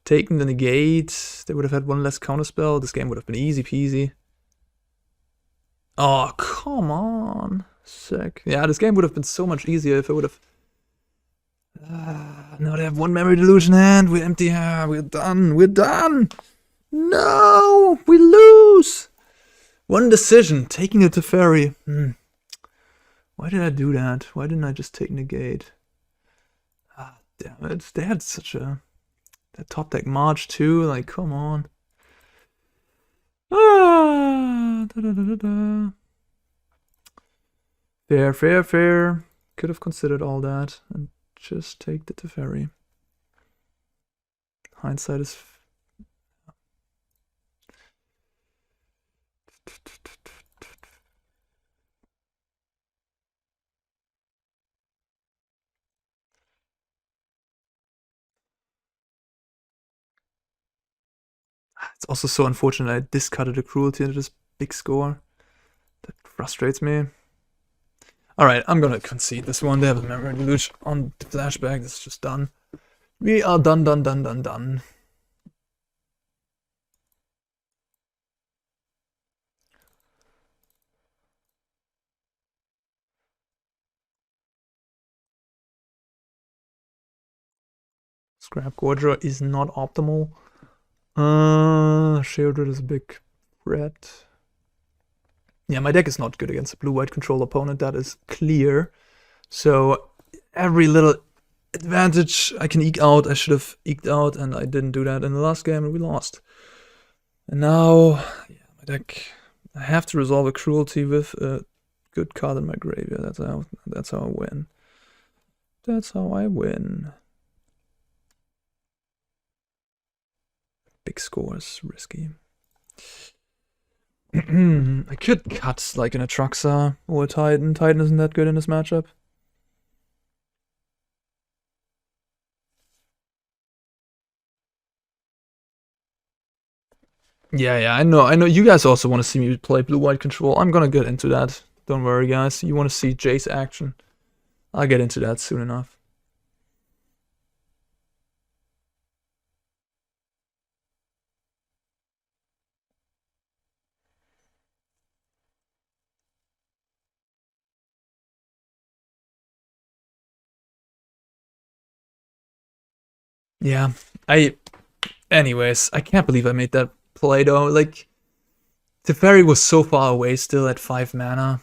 taken the Negate. They would have had one less counterspell. This game would have been easy peasy. Oh, come on. Sick. Yeah, this game would have been so much easier if I would have... now they have 1 Memory Delusion and we're empty. We're done. We're done. No, we lose. 1 decision, taking it to Teferi. Why did I do that? Why didn't I just take Negate? Damn it. They had such a... That top deck March too, like, come on. Fair. Could have considered all that and just take the Teferi. Hindsight is... It's also so unfortunate I discarded a Cruelty into this big score. That frustrates me. Alright, I'm gonna concede this one. They have a Memory Deluge on the flashback. It's just done. We are done. Scrapgorger is not optimal. Sheoldred is a big threat. Yeah, my deck is not good against a blue-white control opponent, that is clear. So every little advantage I can eke out, I should have eked out, and I didn't do that in the last game, and we lost. And now, yeah, my deck, I have to resolve a cruelty with a good card in my graveyard. That's how I win. That's how I win. Big score is risky. I could cut like an Atraxa or a Titan. Titan isn't that good in this matchup. Yeah, I know. You guys also want to see me play blue-white control. I'm gonna get into that. Don't worry, guys. You want to see Jace action. I'll get into that soon enough. Yeah, anyways, I can't believe I made that play though. Like, Teferi was so far away still at 5 mana.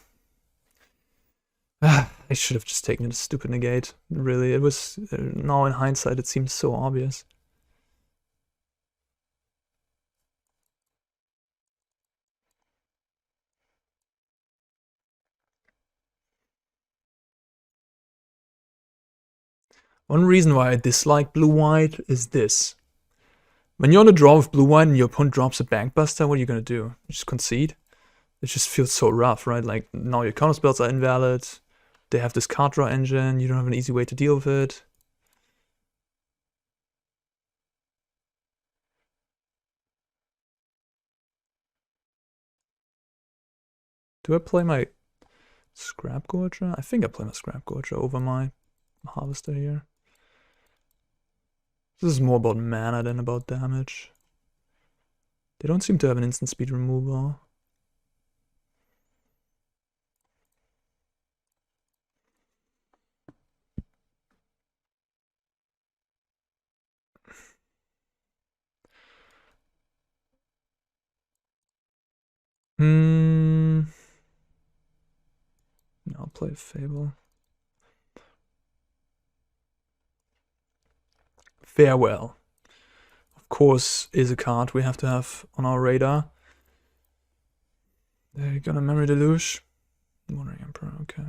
I should have just taken the stupid negate. Really, it was, now in hindsight, it seems so obvious. One reason why I dislike blue-white is this. When you're on the draw with blue-white and your opponent drops a Bankbuster, what are you gonna do? You just concede? It just feels so rough, right? Like, now your counter spells are invalid. They have this card draw engine. You don't have an easy way to deal with it. Do I play my Scrapgorger? I think I play my Scrapgorger over my Harvester here. This is more about mana than about damage. They don't seem to have an instant speed removal. I'll play Fable. Farewell. Of course, is a card we have to have on our radar. They're gonna Memory Deluge. Wandering Emperor, okay.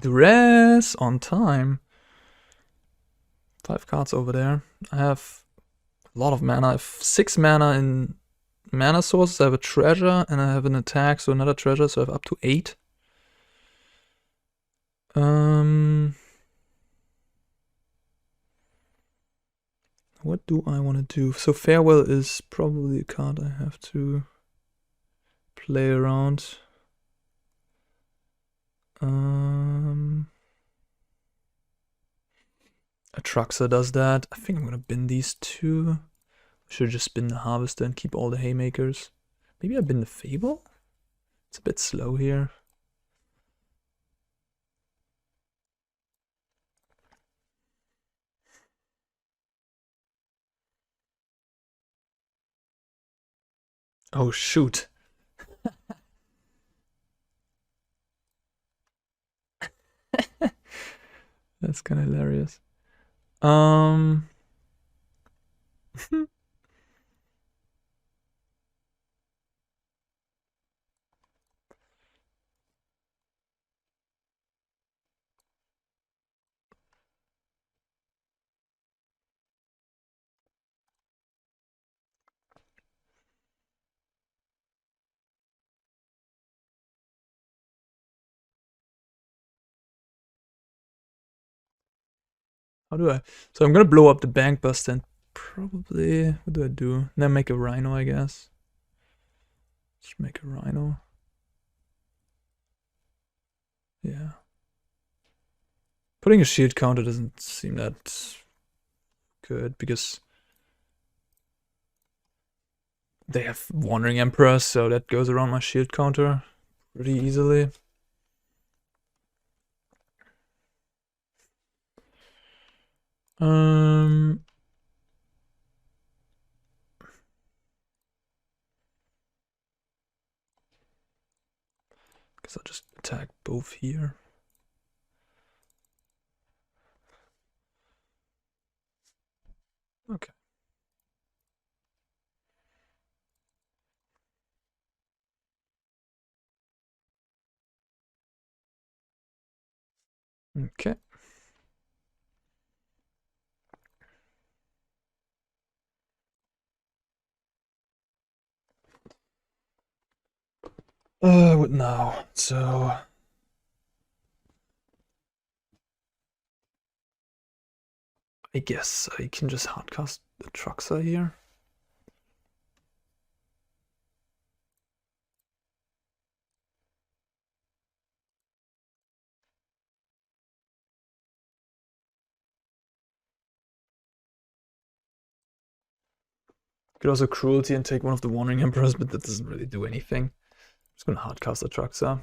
Duress on time. 5 cards over there. I have a lot of mana. I have 6 mana in mana sources. I have a treasure and I have an attack, so another treasure, so I have up to 8. What do I want to do? So Farewell is probably a card I have to play around. Atraxa does that. I think I'm gonna bin these 2. I should just bin the Harvester and keep all the Haymakers. Maybe I bin the Fable? It's a bit slow here. Oh shoot. That's kind of hilarious. How do I? So I'm gonna blow up the Bankbuster and probably, what do I do? Then make a Rhino, I guess. Let's make a Rhino. Yeah. Putting a shield counter doesn't seem that good because they have Wandering Emperor, so that goes around my shield counter pretty easily. Guess I'll just attack both here. Okay. Okay. What now? So I guess I can just hardcast the Atraxa here. Could also Cruelty and take one of the Wandering Emperors, but that doesn't really do anything. I'm just gonna hardcast Atraxa.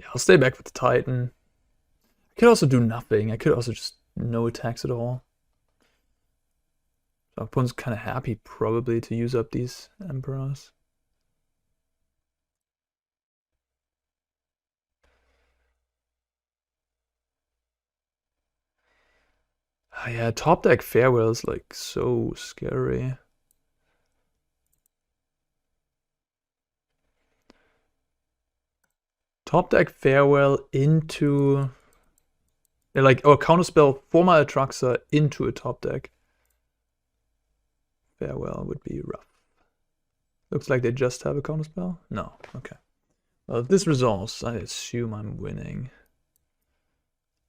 Yeah, I'll stay back with the Titan. I could also do nothing. I could also just no attacks at all. So opponent's kind of happy probably to use up these Emperors. Yeah, top deck Farewell is like so scary. Top deck Farewell into like counterspell for my Atraxa into a top deck. Farewell would be rough. Looks like they just have a counterspell? No, okay. Well, if this resolves, I assume I'm winning.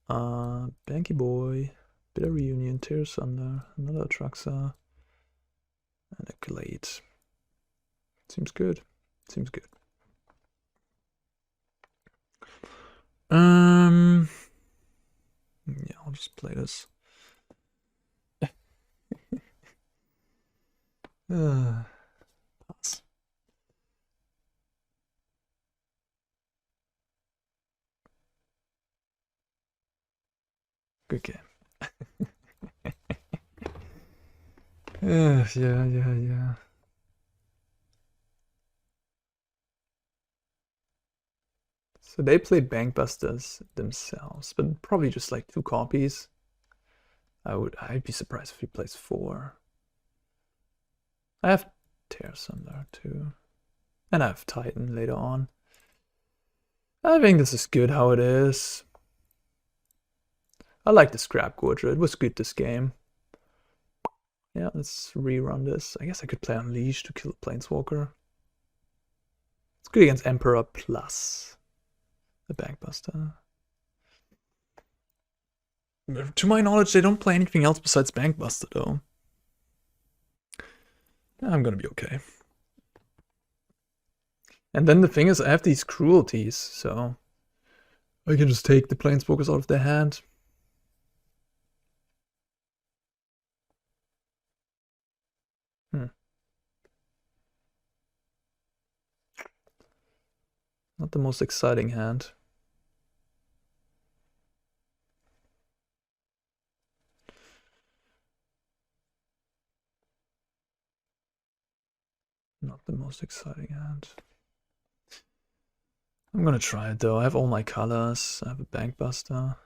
Banky Boy, Bitter Reunion, Tear Asunder, another Atraxa, and a Glade. Seems good. Seems good. Yeah, I'll just play this. Pass. Good game. Yeah. So they play Bankbusters themselves, but probably just like 2 copies. I'd be surprised if he plays 4. I have Tear Asunder too. And I have Titan later on. I think this is good how it is. I like the Scrapgorger. It was good this game. Yeah, let's rerun this. I guess I could play Unleash to kill a Planeswalker. It's good against Emperor plus the Bankbuster. To my knowledge, they don't play anything else besides Bankbuster though. I'm gonna be okay. And then the thing is, I have these cruelties, so I can just take the Planeswalkers out of their hand. Not the most exciting hand. Not the most exciting hand. I'm gonna try it though. I have all my colors. I have a Bankbuster.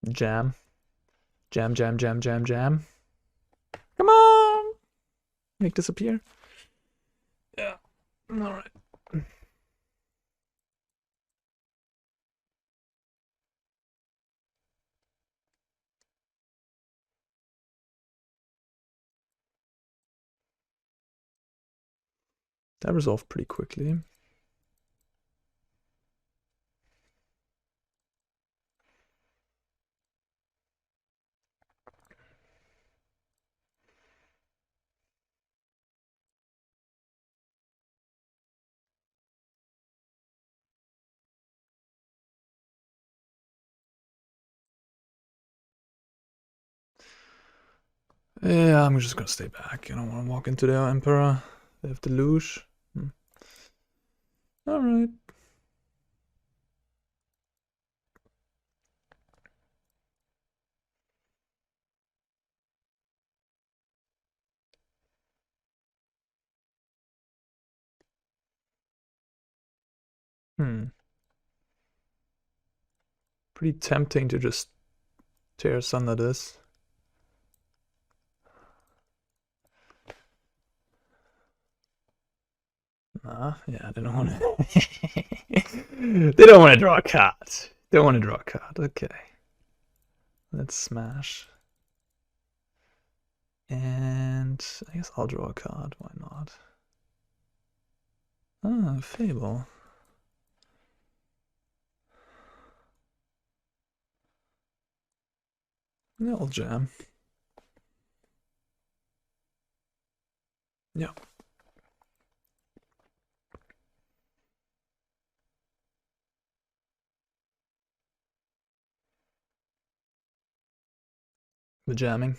Jam. Jam, jam, jam, jam, jam. Come on! Make disappear. Yeah. Alright. That resolved pretty quickly. Yeah, I'm just gonna stay back. I don't want to walk into their Emperor. They have the Luge. Alright. Pretty tempting to just Tear Asunder this. Yeah, they don't want to. They don't want to draw a card. They don't want to draw a card. Okay. Let's smash. And I guess I'll draw a card. Why not? Ah, Fable. Yeah, I'll jam. Yeah. The jamming.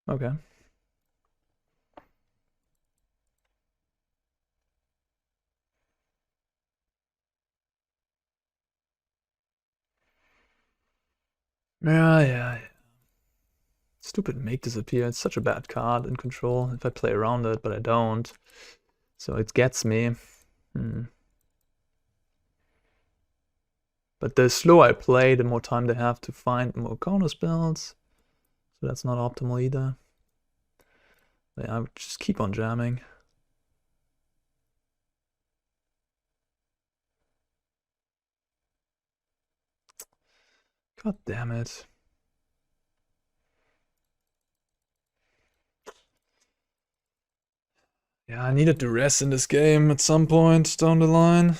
Okay. Yeah. Stupid make disappear. It's such a bad card in control if I play around it, but I don't. So it gets me. But the slower I play, the more time they have to find more counter spells. So that's not optimal either. But I would just keep on jamming. God damn it. Yeah, I needed Duress in this game at some point down the line.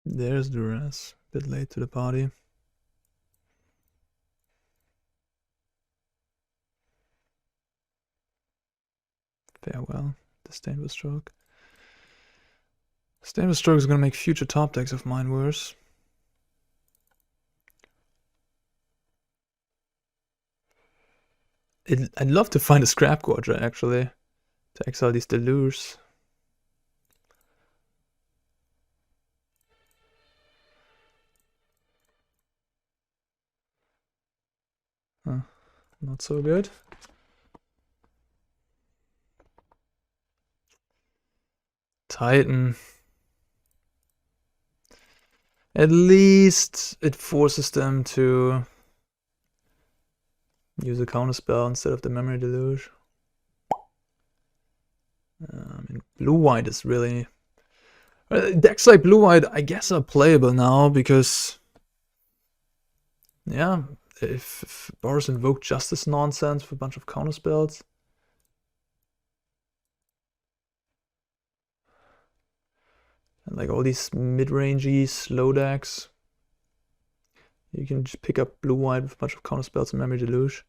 There's Duress. Bit late to the party. Farewell. Disdainful Stroke. Disdainful Stroke is gonna make future top decks of mine worse. I'd love to find a Scrapgorger actually. To exile these Delures. Huh. Not so good. Titan. At least it forces them to use a counterspell instead of the Memory Deluge. I mean, blue-white is really... decks like blue-white, I guess, are playable now because... yeah, if Boris invoked Justice nonsense for a bunch of counterspells... and like all these mid-rangey slow decks... you can just pick up blue-white with a bunch of counterspells and Memory Deluge.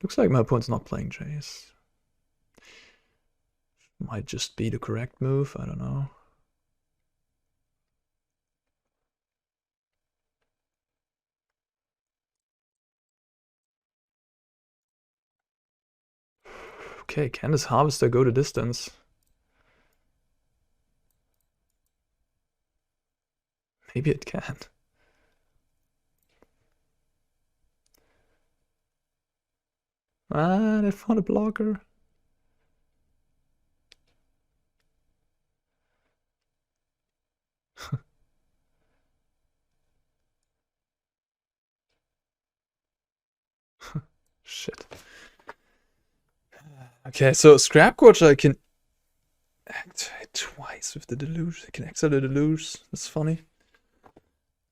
Looks like my opponent's not playing Jace. Might just be the correct move, I don't know. Okay, can this Harvester go the distance? Maybe it can. Ah, they found a blocker. Shit. Okay, so Scrapgorger I can activate twice with the deluge. I can exile the deluge. That's funny.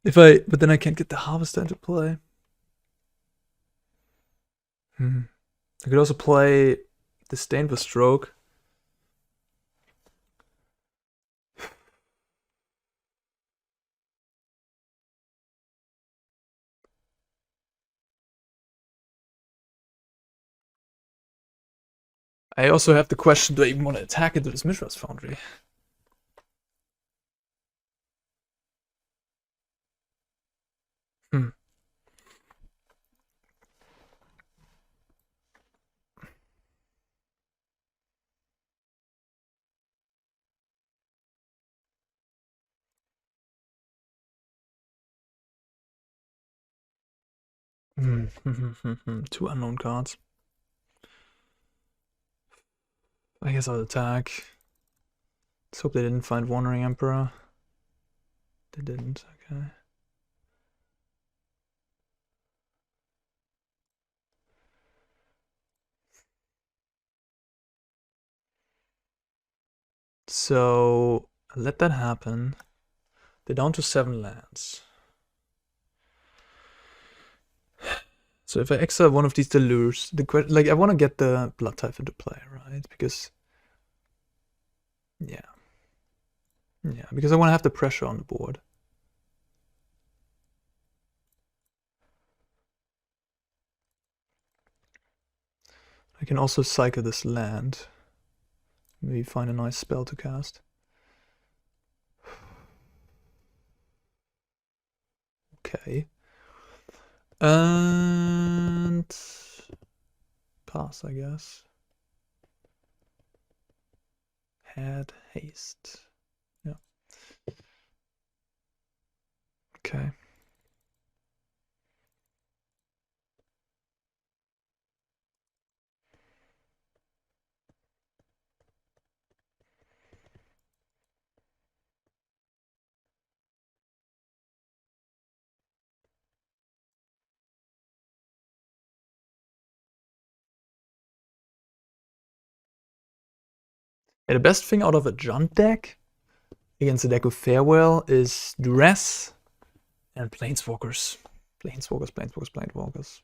But then I can't get the Harvester into play. I could also play Disdain for Stroke. I also have the question, do I even want to attack into this Mishra's Foundry? Two unknown cards. I guess I'll attack. Let's hope they didn't find Wandering Emperor. They didn't, okay. So, let that happen. They're down to 7 lands. So if I exile one of these Delures, like I want to get the Bloodtithe into play, right? Because, yeah, because I want to have the pressure on the board. I can also cycle this land. Maybe find a nice spell to cast. Okay. And pass, I guess. Had haste. Yeah. Okay. Yeah, the best thing out of a Junt deck against a deck of Farewell is Duress and Planeswalkers. Planeswalkers.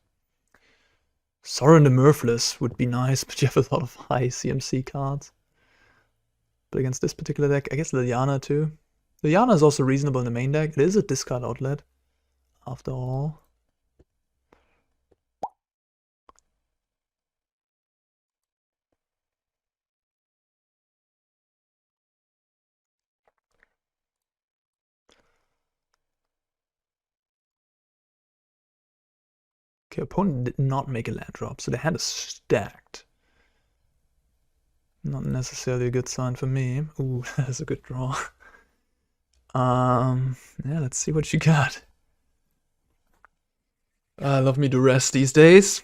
Sorin the Mirthless would be nice, but you have a lot of high CMC cards. But against this particular deck, I guess Liliana too. Liliana is also reasonable in the main deck. It is a discard outlet, after all. Okay, opponent did not make a land drop, so the hand is stacked. Not necessarily a good sign for me. Ooh, that's a good draw. Yeah, let's see what you got. I love me Duress these days.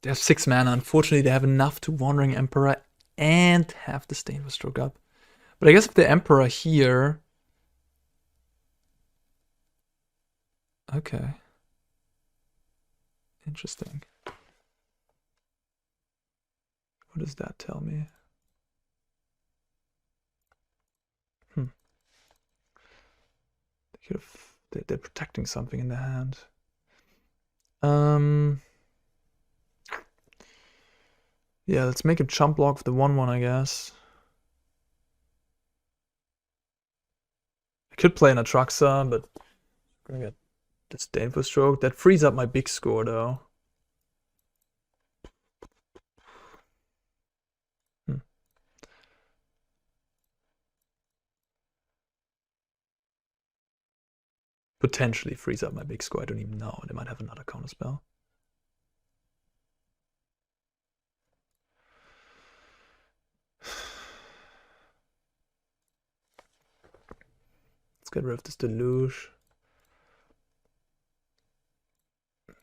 They have 6 mana. Unfortunately, they have enough to Wandering Emperor and have the Disdain for Stroke up. But I guess if the Emperor here... Okay. Interesting. What does that tell me? They're protecting something in their hand. Yeah, let's make a chump block for the 1/1, I guess. I could play an Atraxa, but I'm gonna get Disdain for Stroke. That frees up my big score, though. Potentially frees up my big score. I don't even know. They might have another counter spell. get rid of this Deluge.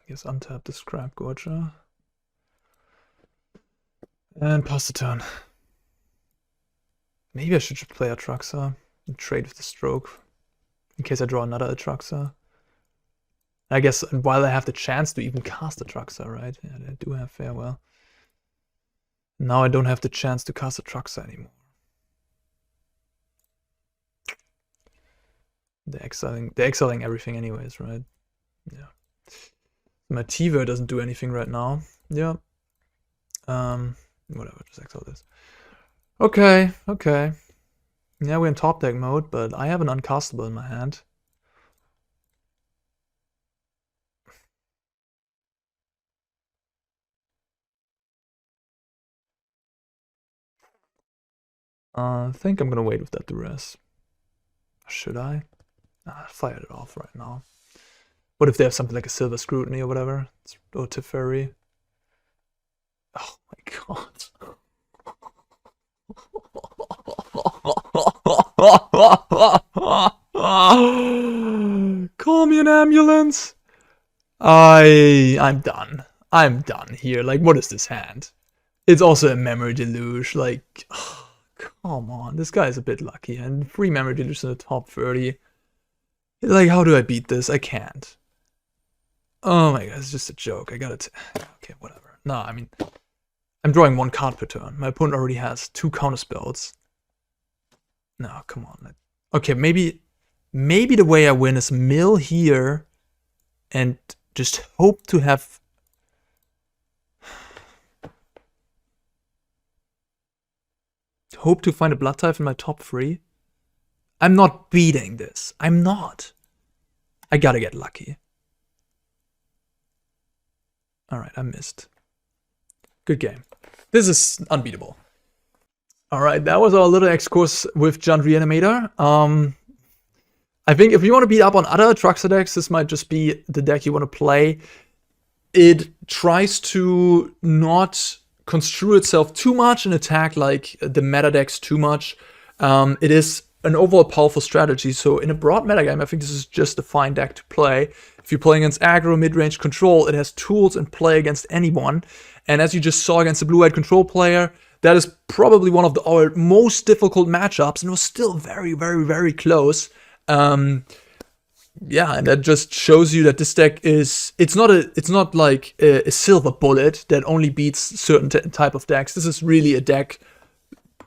Yes, untap the Scrapgorger. And pass the turn. Maybe I should play Atraxa and trade with the stroke. In case I draw another Atraxa. I guess while I have the chance to even cast Atraxa, right? Yeah, I do have Farewell. Now I don't have the chance to cast Atraxa anymore. They're exiling everything anyways, right? Yeah. My Tyvar doesn't do anything right now. Yeah. Whatever, just exile this. Okay, okay. Yeah, we're in top deck mode, but I have an uncastable in my hand. I think I'm gonna wait with that Duress. Should I? Nah, fire it off right now. What if they have something like a Silver Scrutiny or whatever? Or Teferi? Oh my god. Call me an ambulance. I'm done. I'm done here. Like, what is this hand? It's also a Memory Deluge. Like, oh, come on. This guy is a bit lucky. And 3 Memory Deluge in the top 30. Like, how do I beat this? I can't. Oh my god, it's just a joke. I gotta okay, whatever. No, I mean, I'm drawing 1 card per turn. My opponent already has 2 counterspells. No, come on. Okay, maybe the way I win is mill here and just hope to have... Hope to find a Bloodtithe in my top 3. I'm not beating this. I'm not. I gotta get lucky. Alright, I missed. Good game. This is unbeatable. Alright, that was our little X-Course with Jund Reanimator. I think if you want to beat up on other Atraxa decks, this might just be the deck you want to play. It tries to not construe itself too much and attack like the meta decks too much. It is an overall powerful strategy, so in a broad metagame, I think this is just a fine deck to play. If you play against aggro, mid-range control, it has tools and play against anyone. And as you just saw against the blue-white control player, that is probably one of our most difficult matchups, and it was still very, very, very close. Yeah, and that just shows you that this deck is, it's not like a silver bullet that only beats certain type of decks. This is really a deck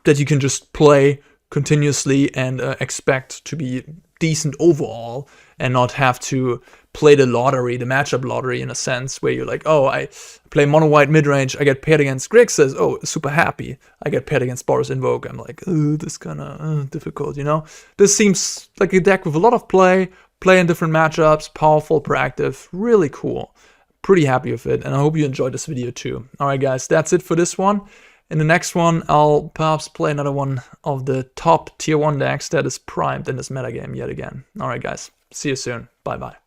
that you can just play continuously and expect to be decent overall, and not have to play the lottery, the matchup lottery in a sense, where you're like, oh, I play mono white mid-range, I get paired against Grixis, oh, super happy. I get paired against Boros Invoke, I'm like, oh, this kinda difficult, you know? This seems like a deck with a lot of play in different matchups, powerful, proactive, really cool. Pretty happy with it, and I hope you enjoyed this video too. Alright guys, that's it for this one. In the next one, I'll perhaps play another one of the top tier 1 decks that is primed in this metagame yet again. Alright guys, see you soon. Bye bye.